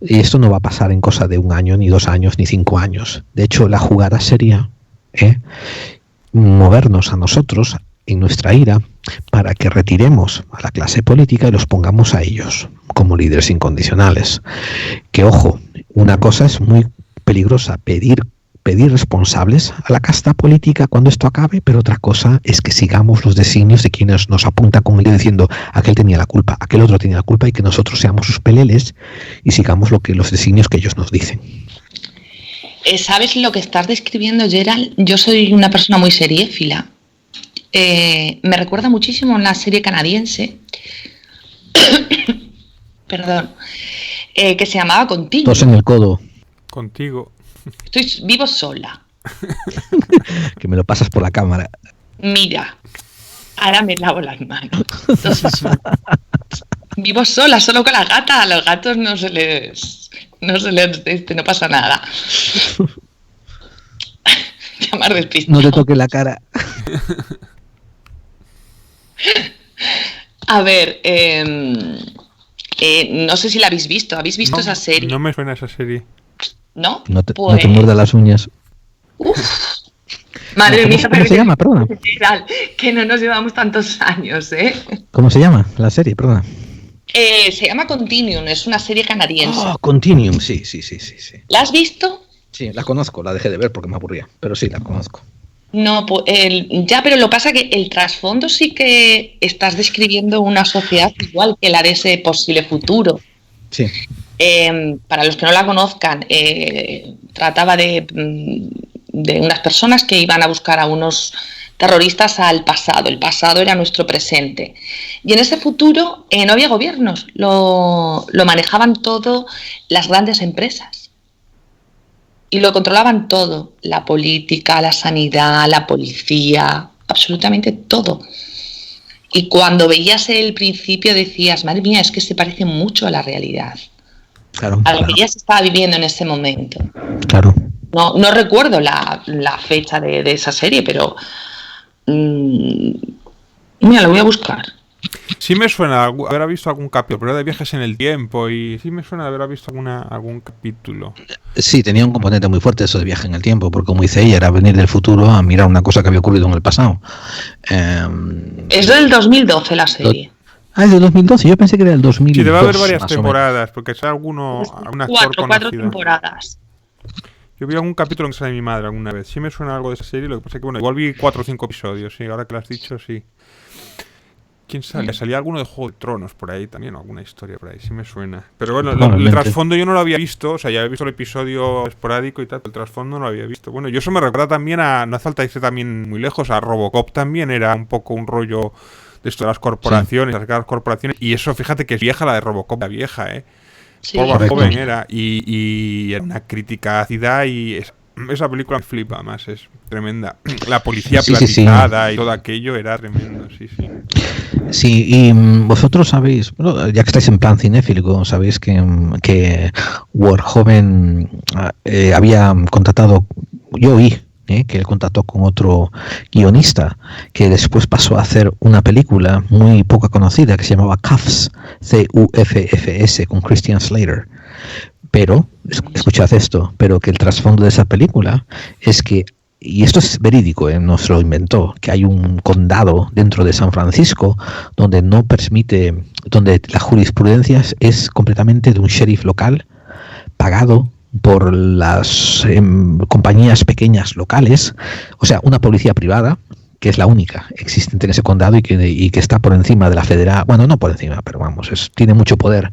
Y esto no va a pasar en cosa de 1 año, ni 2 años, ni 5 años. De hecho, la jugada sería movernos a nosotros en nuestra ira para que retiremos a la clase política y los pongamos a ellos como líderes incondicionales. Que ojo, una cosa es muy peligrosa, pedir responsables a la casta política cuando esto acabe, pero otra cosa es que sigamos los designios de quienes nos apuntan con el dedo diciendo aquel tenía la culpa, aquel otro tenía la culpa, y que nosotros seamos sus peleles y sigamos los designios que ellos nos dicen. ¿Sabes lo que estás describiendo, Gerald? Yo soy una persona muy seriéfila. Me recuerda muchísimo a una serie canadiense perdón, que se llamaba Continuum. Tos en el codo. Contigo. Vivo sola. Que me lo pasas por la cámara. Mira, ahora me lavo las manos. Entonces, vivo sola, solo con la gata. A los gatos no pasa nada. Llamar despistado. No te toques la cara. A ver, no sé si la habéis visto. ¿Habéis visto esa serie? No me suena esa serie. ¿No? No te muerdas las uñas. Uf. Madre mía, ¿Cómo se llama? Perdona. Que no nos llevamos tantos años, ¿eh? ¿Cómo se llama la serie? Perdona. Se llama Continuum, es una serie canadiense. Oh, Continuum, sí. ¿La has visto? Sí, la conozco, la dejé de ver porque me aburría, pero sí, la conozco. No, pero lo pasa que el trasfondo sí que estás describiendo una sociedad igual que la de ese posible futuro. Sí. Para los que no la conozcan, trataba de unas personas que iban a buscar a unos terroristas al pasado. El pasado era nuestro presente. Y en ese futuro no había gobiernos, lo manejaban todo las grandes empresas. Y lo controlaban todo, la política, la sanidad, la policía, absolutamente todo. Y cuando veías el principio decías, madre mía, es que se parece mucho a la realidad. Claro, a lo que ya se estaba viviendo en ese momento. Claro. No recuerdo la fecha de esa serie, pero mira, lo voy a buscar. Sí me suena haber visto algún capítulo, pero era de viajes en el tiempo y sí me suena haber visto algún capítulo. Sí, tenía un componente muy fuerte eso de viaje en el tiempo, porque como dice ella, era venir del futuro a mirar una cosa que había ocurrido en el pasado. Es del 2012 la serie. Es del 2012, yo pensé que era del 2002. Sí, debe haber varias temporadas, porque es algún actor cuatro temporadas. Yo vi algún capítulo en casa de mi madre alguna vez. Sí me suena algo de esa serie, lo que pasa es que, bueno, igual vi 4 o 5 episodios, sí, ahora que lo has dicho, sí. ¿Quién sabe? Salía alguno de Juego de Tronos por ahí también, alguna historia por ahí, sí me suena. Pero bueno, el trasfondo yo no lo había visto, o sea, ya había visto el episodio esporádico y tal, pero el trasfondo no lo había visto. Bueno, yo eso me recuerda también no hace falta irse también muy lejos, a Robocop también era un poco un rollo de esto de las corporaciones, sí. Las corporaciones, y eso, fíjate que es vieja la de Robocop, la vieja, Sí. Pobre joven era, y era una crítica ácida y esa película me flipa, además, es tremenda. La policía privatizada y todo aquello era tremendo, sí. Sí, y vosotros sabéis, bueno, ya que estáis en plan cinéfilo, sabéis que Verhoeven había contratado, yo oí que él contactó con otro guionista que después pasó a hacer una película muy poco conocida que se llamaba Cuffs, C-U-F-F-S, con Christian Slater. Pero, escuchad esto, pero que el trasfondo de esa película es que, y esto es verídico, no se lo inventó, que hay un condado dentro de San Francisco donde no permite, donde la jurisprudencia es completamente de un sheriff local pagado por las compañías pequeñas locales, o sea, una policía privada, que es la única existente en ese condado y que está por encima de la federal, bueno, no por encima, pero vamos, tiene mucho poder.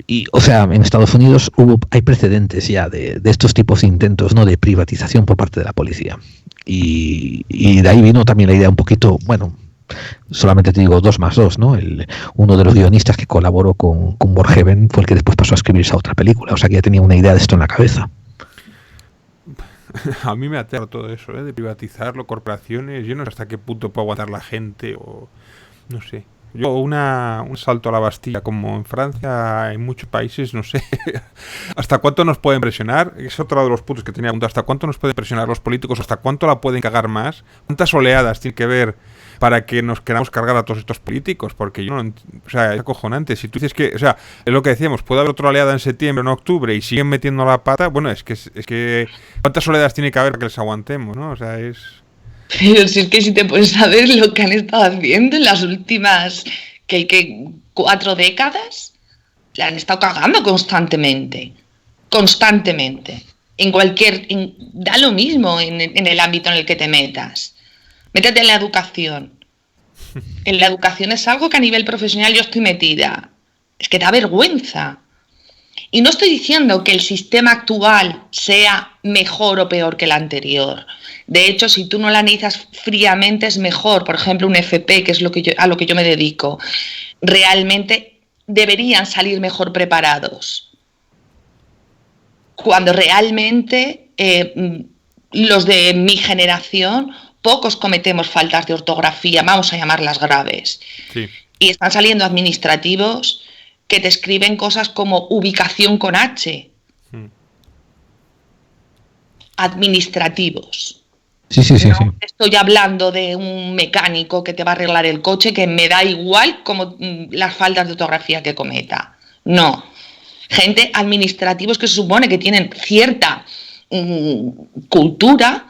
Y, o sea, en Estados Unidos hay precedentes ya de estos tipos de intentos, ¿no?, de privatización por parte de la policía. Y de ahí vino también la idea un poquito, bueno, solamente te digo 2+2, ¿no? Uno de los guionistas que colaboró con Borgheven fue el que después pasó a escribir esa otra película, o sea que ya tenía una idea de esto en la cabeza. A mí me aterra todo eso, de privatizarlo, corporaciones. Yo no sé hasta qué punto puede aguantar la gente o no sé. Yo un salto a la Bastilla, como en Francia, en muchos países, no sé hasta cuánto nos pueden presionar. Es otro de los puntos que tenía apuntado. ¿Hasta cuánto nos pueden presionar los políticos? ¿Hasta cuánto la pueden cagar más? ¿Cuántas oleadas tiene que ver para que nos queramos cargar a todos estos políticos? Porque yo no, o sea, es acojonante. Si tú dices que, o sea, es lo que decíamos, puede haber otra oleada en septiembre o en octubre y siguen metiendo la pata, bueno, es que ¿cuántas oleadas tiene que haber para que les aguantemos, no? O sea, es... Pero si es que si te puedes saber lo que han estado haciendo en las últimas 4 décadas, la han estado cagando constantemente. Constantemente. Da lo mismo en el ámbito en el que te metas. Métete en la educación. En la educación es algo que a nivel profesional yo estoy metida. Es que da vergüenza. Y no estoy diciendo que el sistema actual sea mejor o peor que el anterior. De hecho, si tú no lo analizas fríamente, es mejor. Por ejemplo, un FP, que es a lo que yo me dedico. Realmente deberían salir mejor preparados. Cuando realmente los de mi generación, pocos cometemos faltas de ortografía, vamos a llamarlas graves. Sí. Y están saliendo administrativos que te escriben cosas como ubicación con H. Administrativos. Sí. Estoy hablando de un mecánico que te va a arreglar el coche, que me da igual como las faltas de ortografía que cometa. No. Gente administrativos que se supone que tienen cierta cultura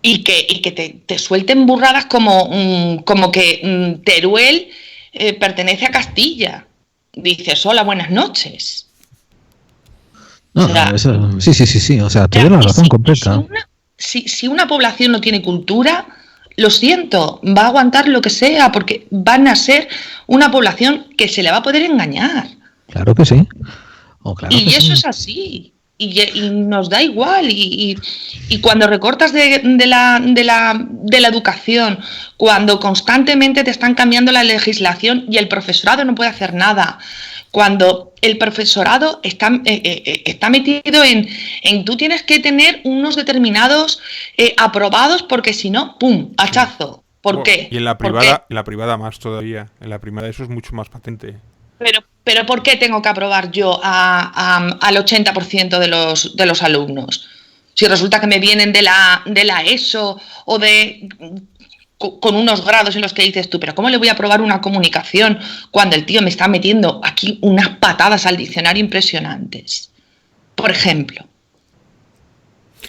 y que te suelten burradas como que Teruel pertenece a Castilla. Dices, hola, buenas noches. No, o sea, sí. O sea, te doy la razón completa. Si una población no tiene cultura, lo siento, va a aguantar lo que sea, porque van a ser una población que se le va a poder engañar. Claro que sí. Y eso es así. Y nos da igual. Y cuando recortas de la educación, cuando constantemente te están cambiando la legislación y el profesorado no puede hacer nada, cuando el profesorado está metido en tú tienes que tener unos determinados aprobados porque si no, ¡pum!, hachazo. ¿Por qué? Y en la privada más todavía. En la privada eso es mucho más patente. Pero ¿por qué tengo que aprobar yo al 80% de los alumnos? Si resulta que me vienen de la ESO o con unos grados en los que dices tú, pero ¿cómo le voy a aprobar una comunicación cuando el tío me está metiendo aquí unas patadas al diccionario impresionantes? Por ejemplo,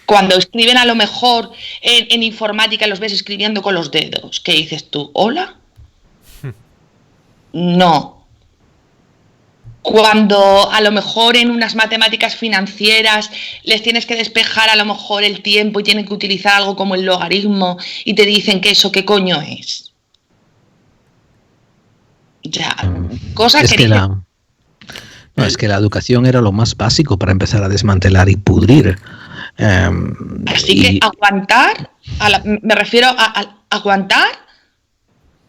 cuando escriben a lo mejor en informática los ves escribiendo con los dedos, ¿qué dices tú? ¿Hola? No. Cuando a lo mejor en unas matemáticas financieras les tienes que despejar a lo mejor el tiempo y tienen que utilizar algo como el logaritmo y te dicen que eso qué coño es. Ya, cosa es que es que la educación era lo más básico para empezar a desmantelar y pudrir. Así que aguantar, me refiero a aguantar,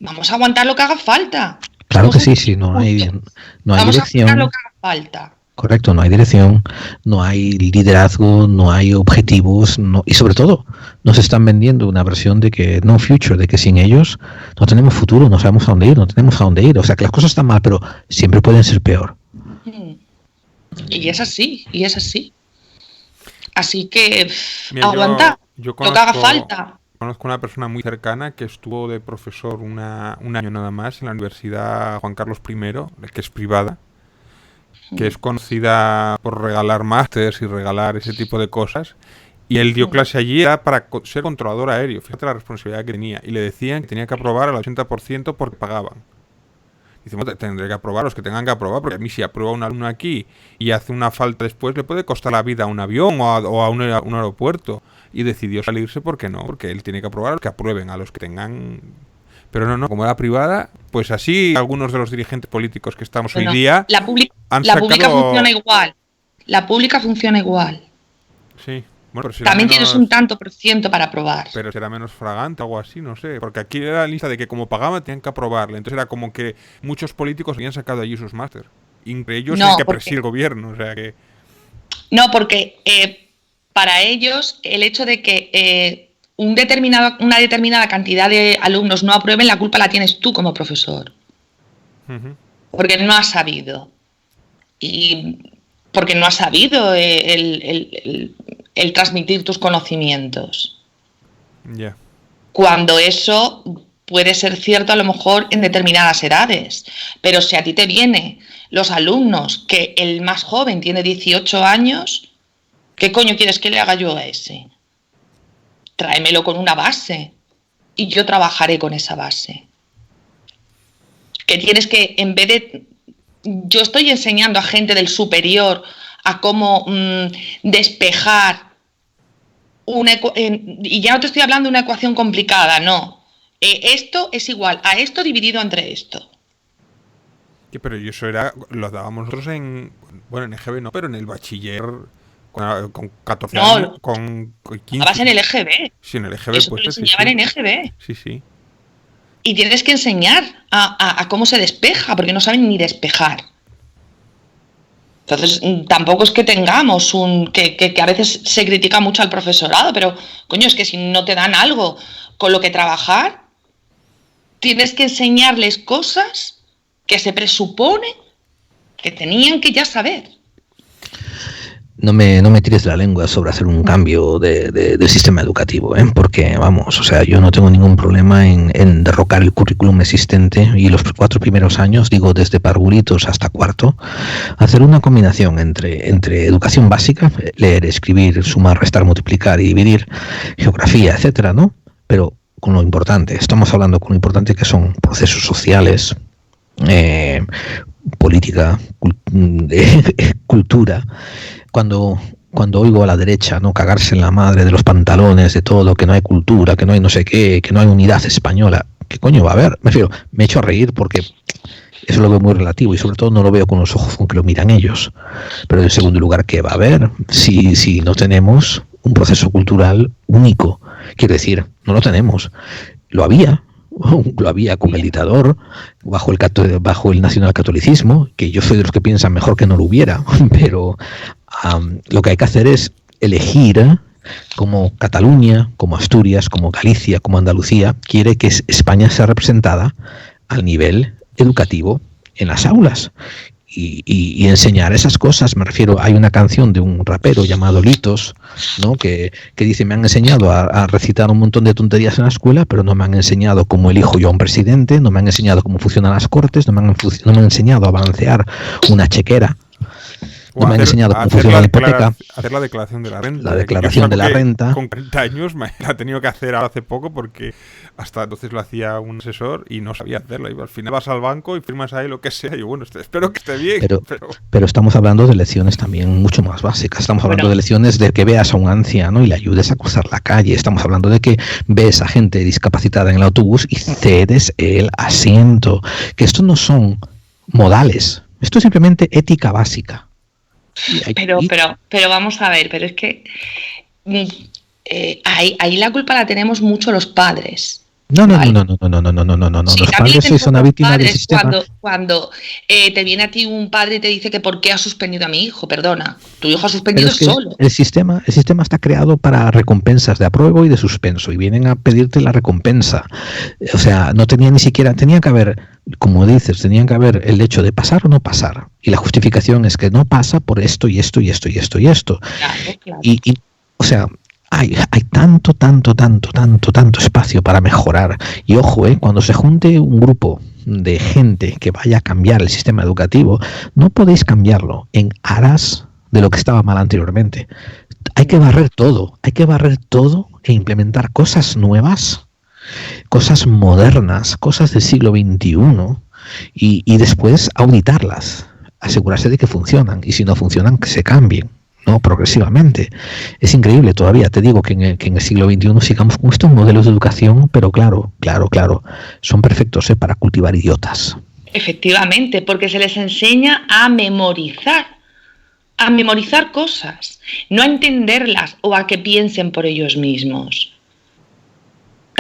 vamos a aguantar lo que haga falta. Claro que sí, no hay dirección. Vamos a hacer lo que haga falta. Correcto, no hay dirección, no hay liderazgo, no hay objetivos, y sobre todo nos están vendiendo una versión de que no future, de que sin ellos no tenemos futuro, no sabemos a dónde ir, no tenemos a dónde ir. O sea, que las cosas están mal, pero siempre pueden ser peor. Y es así. Así que mira, aguantar yo lo que haga falta. Conozco una persona muy cercana que estuvo de profesor un año nada más en la Universidad Juan Carlos I, que es privada, que es conocida por regalar másters y regalar ese tipo de cosas. Y él dio clase allí era para ser controlador aéreo. Fíjate la responsabilidad que tenía. Y le decían que tenía que aprobar al 80% porque pagaban. Dice, bueno, tendré que aprobar los que tengan que aprobar, porque a mí si aprueba un alumno aquí y hace una falta después, le puede costar la vida a un avión o a un aeropuerto. Y decidió salirse porque no, porque él tiene que aprobar a los que aprueben, a los que tengan... Pero no, como era privada, pues así algunos de los dirigentes políticos que estamos hoy día... La pública funciona igual. La pública funciona igual. Sí. Bueno, pero también tienes un tanto por ciento para aprobar. Pero será menos fragante o algo así, no sé. Porque aquí era la lista de que como pagaban tenían que aprobarle. Entonces era como que muchos políticos habían sacado allí sus máster. Entre ellos el que preside el gobierno. O sea que... No, porque para ellos el hecho de que una determinada cantidad de alumnos no aprueben, la culpa la tienes tú como profesor. Porque no has sabido. Y porque no has sabido el transmitir tus conocimientos. Yeah. Cuando eso puede ser cierto a lo mejor en determinadas edades. Pero si a ti te vienen los alumnos que el más joven tiene 18 años, ¿qué coño quieres que le haga yo a ese? Tráemelo con una base y yo trabajaré con esa base. Que tienes que, en vez de... Yo estoy enseñando a gente del superior a cómo despejar y ya no te estoy hablando de una ecuación complicada, no. Esto es igual a esto dividido entre esto. Pero eso lo dábamos nosotros en EGB no, pero en el bachiller con 14 años, con 15. Estabas en el EGB. Sí, en el EGB. Eso pues, te lo enseñaban en EGB. Sí. Y tienes que enseñar a cómo se despeja, porque no saben ni despejar. Entonces, tampoco es que tengamos que a veces se critica mucho al profesorado, pero, coño, es que si no te dan algo con lo que trabajar, tienes que enseñarles cosas que se presupone que tenían que ya saber. No me tires la lengua sobre hacer un cambio del sistema educativo, porque, vamos, o sea, yo no tengo ningún problema en derrocar el currículum existente y los 4 primeros años, digo, desde parvulitos hasta cuarto, hacer una combinación entre educación básica, leer, escribir, sumar, restar, multiplicar y dividir, geografía, etcétera, ¿no? Pero con lo importante, estamos hablando con lo importante que son procesos sociales, política, cultura. Cuando oigo a la derecha no cagarse en la madre de los pantalones, de todo, que no hay cultura, que no hay no sé qué, que no hay unidad española, ¿qué coño va a haber? Me echo a reír porque eso lo veo muy relativo y sobre todo no lo veo con los ojos con que lo miran ellos. Pero en segundo lugar, ¿qué va a haber si no tenemos un proceso cultural único? Quiero decir, no lo tenemos. Lo había con el dictador, bajo el nacionalcatolicismo, que yo soy de los que piensan mejor que no lo hubiera, pero lo que hay que hacer es elegir como Cataluña, como Asturias, como Galicia, como Andalucía, quiere que España sea representada al nivel educativo en las aulas. Y enseñar esas cosas, me refiero, hay una canción de un rapero llamado Litos, ¿no? que dice, me han enseñado a recitar un montón de tonterías en la escuela, pero no me han enseñado cómo elijo yo a un presidente, no me han enseñado cómo funcionan las cortes, no me han enseñado a balancear una chequera, no me han enseñado cómo funciona la hipoteca. Hacer la declaración de la renta. La declaración de la renta. Con 40 años me la he tenido que hacer hace poco porque hasta entonces lo hacía un asesor y no sabía hacerlo. Y al final vas al banco y firmas ahí lo que sea. Y bueno, espero que esté bien. Pero estamos hablando de lecciones también mucho más básicas. Estamos hablando de lecciones de que veas a un anciano y le ayudes a cruzar la calle. Estamos hablando de que ves a gente discapacitada en el autobús y cedes el asiento. Que esto no son modales. Esto es simplemente ética básica. Pero vamos a ver, pero es que ahí la culpa la tenemos mucho los padres. No. Sí, los padres sois una víctima del sistema. Cuando te viene a ti un padre y te dice que por qué ha suspendido a mi hijo, perdona, tu hijo ha suspendido solo. El sistema está creado para recompensas de apruebo y de suspenso y vienen a pedirte la recompensa. O sea, tenían que haber, como dices, tenían que haber el hecho de pasar o no pasar. Y la justificación es que no pasa por esto y esto y esto y esto y esto. Claro. Y o sea, hay tanto espacio para mejorar. Y ojo, cuando se junte un grupo de gente que vaya a cambiar el sistema educativo, no podéis cambiarlo en aras de lo que estaba mal anteriormente. Hay que barrer todo e implementar cosas nuevas, cosas modernas, cosas del siglo XXI, y después auditarlas, asegurarse de que funcionan, y si no funcionan, que se cambien, ¿no? Progresivamente. Es increíble todavía, te digo, que en el siglo XXI sigamos con estos modelos de educación, pero claro, son perfectos, para cultivar idiotas. Efectivamente, porque se les enseña a memorizar cosas, no a entenderlas o a que piensen por ellos mismos.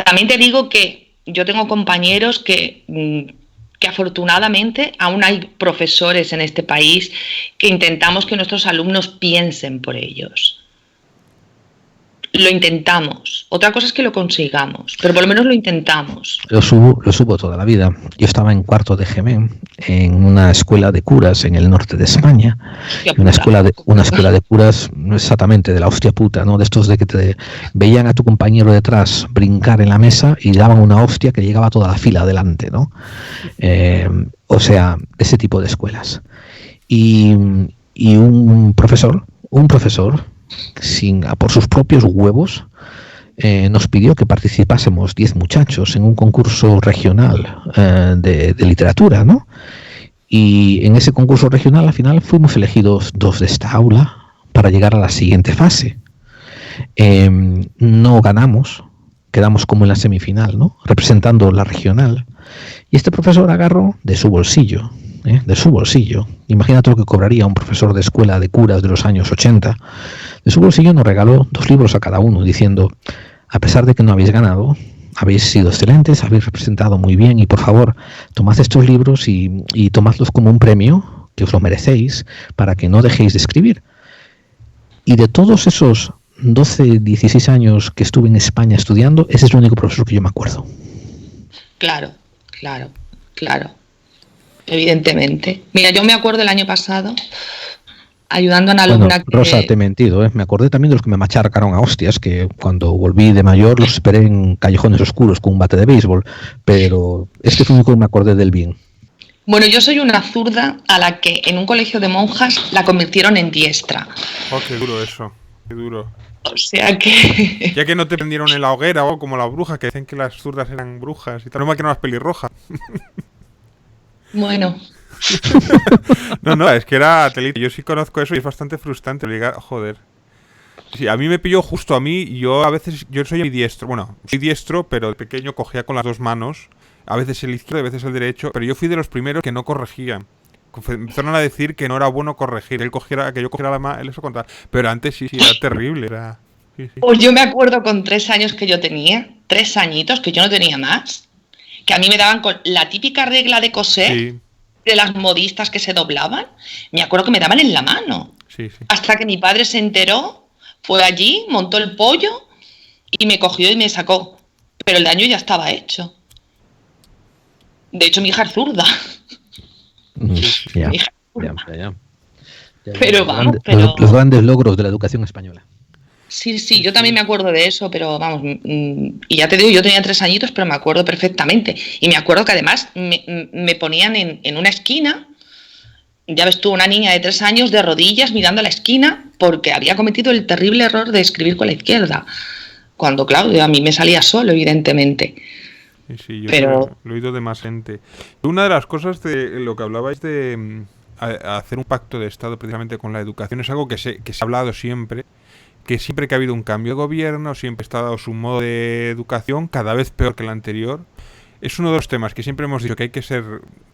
También te digo que yo tengo compañeros que afortunadamente aún hay profesores en este país que intentamos que nuestros alumnos piensen por ellos. Lo intentamos. Otra cosa es que lo consigamos, pero por lo menos lo intentamos. Lo subo toda la vida. Yo estaba en cuarto de GB en una escuela de curas en el norte de España. Una escuela de curas, no exactamente de la hostia puta, ¿no? De estos de que te veían a tu compañero detrás brincar en la mesa y daban una hostia que llegaba a toda la fila adelante, ¿no? O sea, ese tipo de escuelas. Y un profesor, por sus propios huevos, nos pidió que participásemos 10 muchachos en un concurso regional de literatura, ¿no? Y en ese concurso regional al final fuimos elegidos 2 de esta aula para llegar a la siguiente fase. No ganamos, quedamos como en la semifinal, ¿no? Representando la regional. Y este profesor agarró de su bolsillo, imagínate lo que cobraría un profesor de escuela de curas de los años 80, de su bolsillo nos regaló 2 libros a cada uno, diciendo: a pesar de que no habéis ganado, habéis sido excelentes, habéis representado muy bien, y por favor, tomad estos libros y tomadlos como un premio, que os lo merecéis, para que no dejéis de escribir. Y de todos esos 12, 16 años que estuve en España estudiando, ese es el único profesor que yo me acuerdo. Claro. Evidentemente. Mira, yo me acuerdo el año pasado ayudando a una alumna que... Rosa, te he mentido, me acordé también de los que me macharcaron a hostias, que cuando volví de mayor los esperé en callejones oscuros con un bate de béisbol, pero este fue el único que me acordé del bien. Bueno, yo soy una zurda a la que en un colegio de monjas la convirtieron en diestra. Oh, qué duro eso, qué duro. O sea que... Ya que no te prendieron en la hoguera o como la bruja, que dicen que las zurdas eran brujas y tal, no me que no las pelirrojas. Bueno. No, es que era telita. Yo sí conozco eso y es bastante frustrante obligar, joder. Sí, a mí me pilló justo a mí, yo a veces, yo soy diestro, bueno, soy diestro, pero de pequeño cogía con las 2 manos, a veces el izquierdo, a veces el derecho, pero yo fui de los primeros que no corregían. Empezaron a decir que no era bueno corregir, que yo cogiera la mano, él eso contaba, pero antes sí, era terrible, era... Sí. Pues yo me acuerdo con 3 años que yo tenía, 3 añitos, que yo no tenía más, que a mí me daban con la típica regla de coser, sí, de las modistas que se doblaban, me acuerdo que me daban en la mano, sí. Hasta que mi padre se enteró, fue allí, montó el pollo y me cogió y me sacó, pero el daño ya estaba hecho. De hecho, mi hija es zurda. Ya. Pero vamos, los grandes logros de la educación española. Sí, yo también me acuerdo de eso, pero vamos, y ya te digo, yo tenía 3 añitos, pero me acuerdo perfectamente. Y me acuerdo que además me ponían en una esquina, ya ves tú, una niña de 3 años de rodillas mirando a la esquina porque había cometido el terrible error de escribir con la izquierda. Cuando, claro, a mí me salía solo, evidentemente. Sí, yo lo he oído de más gente. Una de las cosas de lo que hablabais de hacer un pacto de Estado precisamente con la educación es algo que se ha hablado siempre, que siempre que ha habido un cambio de gobierno, siempre está dado su modo de educación, cada vez peor que el anterior. Es uno de los temas que siempre hemos dicho que hay que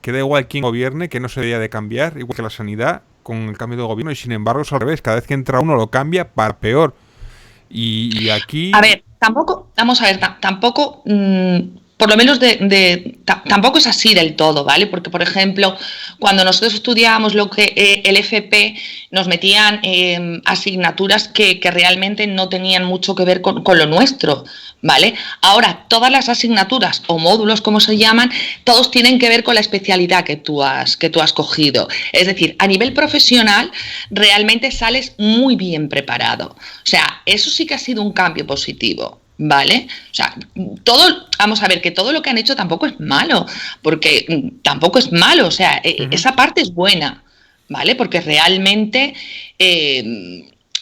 que da igual quién gobierne, que no se debería de cambiar, igual que la sanidad con el cambio de gobierno, y sin embargo es al revés, cada vez que entra uno lo cambia para peor. Y aquí... A ver, tampoco, por lo menos tampoco es así del todo, ¿vale? Porque, por ejemplo, cuando nosotros estudiábamos lo que el FP, nos metían asignaturas que realmente no tenían mucho que ver con lo nuestro, ¿vale? Ahora, todas las asignaturas o módulos, como se llaman, todos tienen que ver con la especialidad que tú has cogido. Es decir, a nivel profesional, realmente sales muy bien preparado. O sea, eso sí que ha sido un cambio positivo. ¿Vale? O sea, vamos a ver, que todo lo que han hecho tampoco es malo, porque tampoco es malo, o sea, esa parte es buena, ¿vale? Porque realmente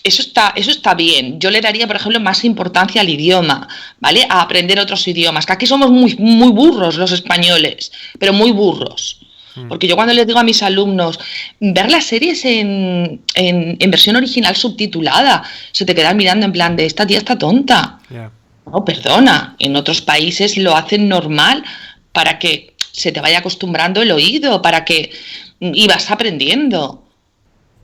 eso está bien. Yo le daría, por ejemplo, más importancia al idioma, ¿vale? A aprender otros idiomas. Que aquí somos muy, muy burros los españoles, pero muy burros. Porque yo cuando les digo a mis alumnos, ver las series en versión original subtitulada, se te quedan mirando en plan de esta tía está tonta. Yeah. No, perdona, en otros países lo hacen normal para que se te vaya acostumbrando el oído, para que ibas aprendiendo.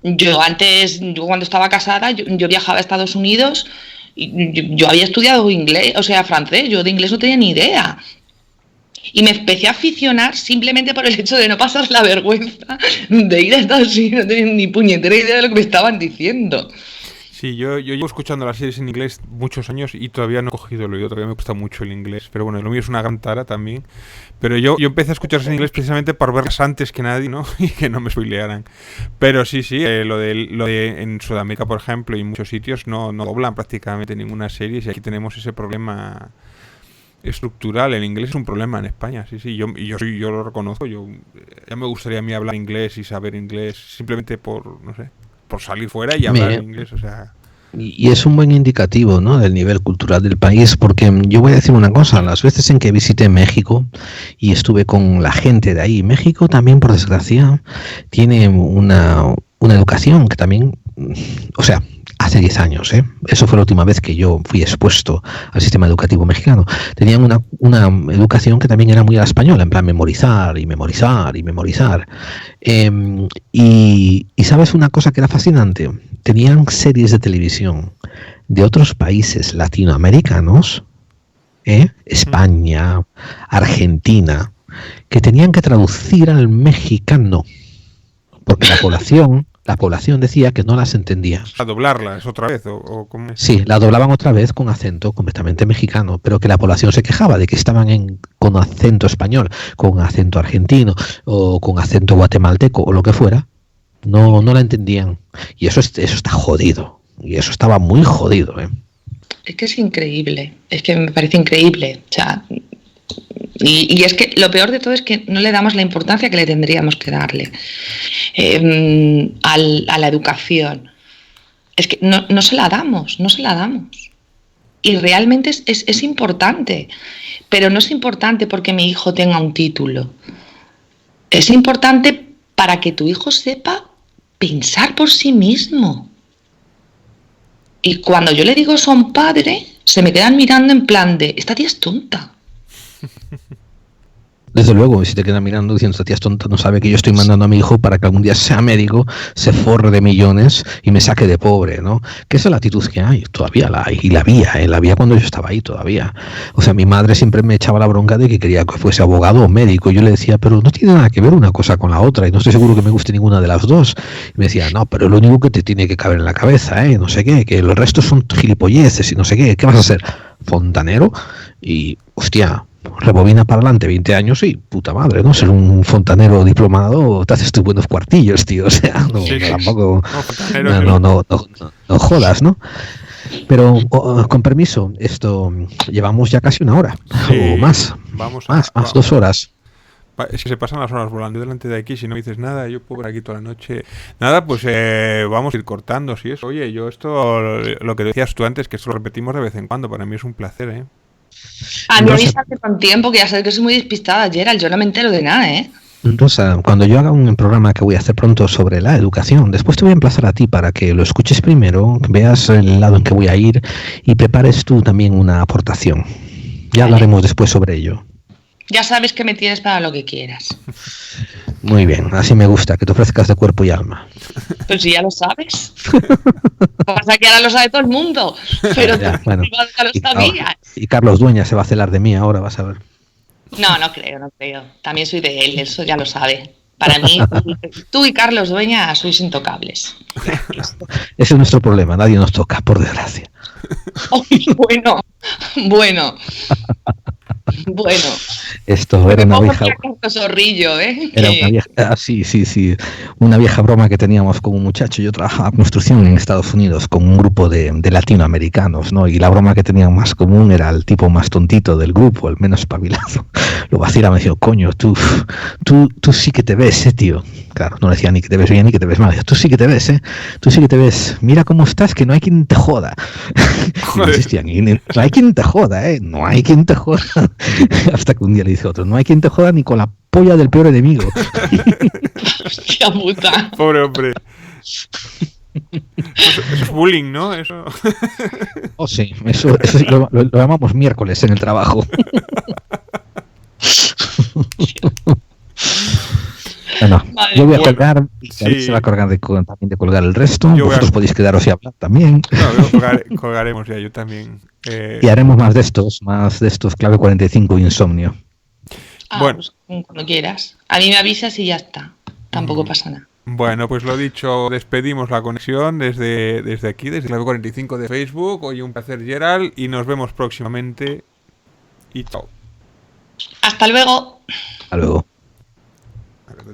Yo cuando estaba casada, yo viajaba a Estados Unidos y yo había estudiado inglés, o sea, francés, yo de inglés no tenía ni idea. Y me empecé a aficionar simplemente por el hecho de no pasar la vergüenza de ir a Estados Unidos, no tenía ni puñetera idea de lo que me estaban diciendo. Sí, yo llevo escuchando las series en inglés muchos años y todavía no he cogido el oído, todavía me cuesta mucho el inglés. Pero bueno, lo mío es una gran tara también. Pero yo empecé a escucharlas en inglés precisamente para verlas antes que nadie, ¿no? Y que no me spoilearan. Pero sí, lo de en Sudamérica, por ejemplo, y en muchos sitios no doblan prácticamente ninguna serie. Y aquí tenemos ese problema estructural. El inglés es un problema en España, sí. Yo lo reconozco. Ya me gustaría a mí hablar inglés y saber inglés simplemente por, no sé, por salir fuera y hablar inglés, o sea. Y es un buen indicativo, ¿no?, del nivel cultural del país, porque yo voy a decir una cosa, las veces en que visité México y estuve con la gente de ahí, México también, por desgracia, tiene una educación que también, o sea, hace 10 años, eso fue la última vez que yo fui expuesto al sistema educativo mexicano, tenían una educación que también era muy a la española, en plan memorizar y memorizar y memorizar. Y sabes una cosa que era fascinante, tenían series de televisión de otros países latinoamericanos, España, Argentina, que tenían que traducir al mexicano, porque la población decía que no las entendía. ¿A doblarlas otra vez? ¿O cómo es? Sí, la doblaban otra vez con acento completamente mexicano, pero que la población se quejaba de que estaban con acento español, con acento argentino o con acento guatemalteco o lo que fuera. No la entendían. Y eso está jodido. Y eso estaba muy jodido, Es que es increíble. Es que me parece increíble. O sea, y es que lo peor de todo es que no le damos la importancia que le tendríamos que darle a la educación. Es que no se la damos. Y realmente es importante. Pero no es importante porque mi hijo tenga un título. Es importante para que tu hijo sepa pensar por sí mismo. Y cuando yo le digo eso a un padre, se me quedan mirando en plan de, esta tía es tonta. Desde luego, si te quedan mirando diciendo, esta tía es tonta, no sabe que yo estoy mandando a mi hijo para que algún día sea médico, se forre de millones y me saque de pobre, ¿no? Que esa es la actitud que hay, todavía la hay, y la había cuando yo estaba ahí todavía. O sea, mi madre siempre me echaba la bronca de que quería que fuese abogado o médico. Yo le decía, pero no tiene nada que ver una cosa con la otra, y no estoy seguro que me guste ninguna de las dos. Y me decía, no, pero lo único que te tiene que caber en la cabeza, no sé qué, que los restos son gilipolleces y no sé qué vas a ser? ¿Fontanero? Y, hostia, rebobina para adelante 20 años y puta madre, ¿no? Ser un fontanero diplomado te haces tus buenos cuartillos, tío, o sea, tampoco no jodas, ¿no? Pero con permiso, esto llevamos ya casi una hora o más, más 2 horas. Es que se pasan las horas volando delante de aquí. Si no dices nada, yo puedo por aquí toda la noche. Nada, pues vamos a ir cortando, si es. Oye, yo esto, lo que decías tú antes, que esto lo repetimos de vez en cuando, para mí es un placer, A mí avísate con tiempo, que ya sabes que soy muy despistada, Gerald, yo no me entero de nada, Rosa, cuando yo haga un programa que voy a hacer pronto sobre la educación, después te voy a emplazar a ti para que lo escuches primero, veas el lado en que voy a ir y prepares tú también una aportación. Ya hablaremos después sobre ello. Ya sabes que me tienes para lo que quieras. Muy bien, así me gusta, que te ofrezcas de cuerpo y alma. Pues si ya lo sabes. Pasa que ahora lo sabe todo el mundo, pero ya, bueno, ya lo sabías. Y Carlos Dueña se va a celar de mí ahora, vas a ver. No creo. También soy de él, eso ya lo sabe. Para mí, tú y Carlos Dueña sois intocables. Ese es nuestro problema, nadie nos toca, por desgracia. Oh, bueno. Esto era una vieja. Zorrillo, Era una vieja, sí. Una vieja broma que teníamos con un muchacho. Yo trabajaba en construcción en Estados Unidos con un grupo de latinoamericanos, ¿no? Y la broma que tenían más común era el tipo más tontito del grupo, el menos espabilado. lo vacilaba, me decía, coño, tú sí que te ves, tío. Claro, no decía ni que te ves bien ni que te ves mal. Decía, tú sí que te ves, tú sí que te ves. Mira cómo estás, que no hay quien te joda. Y no insistían, no hay quien te joda, no hay quien te joda. Hasta que un día le dice otro, no hay quien te joda ni con la polla del peor enemigo. Hostia puta. Pobre hombre. Eso es bullying, ¿no? Eso. Oh, sí, eso lo llamamos miércoles en el trabajo. Bueno, Vale, yo voy a bueno, colgar y David sí. se va a colgar también de colgar el resto. Yo voy Vosotros a- podéis quedaros y hablar también. No, colgaremos ya, yo también. Y haremos más de estos clave 45 insomnio. Bueno. Pues cuando quieras. A mí me avisas y ya está. Tampoco pasa nada. Bueno, pues lo dicho, despedimos la conexión desde aquí, desde Clave 45 de Facebook. Hoy un placer, Gerald, y nos vemos próximamente. Y chao. Hasta luego. Hasta luego.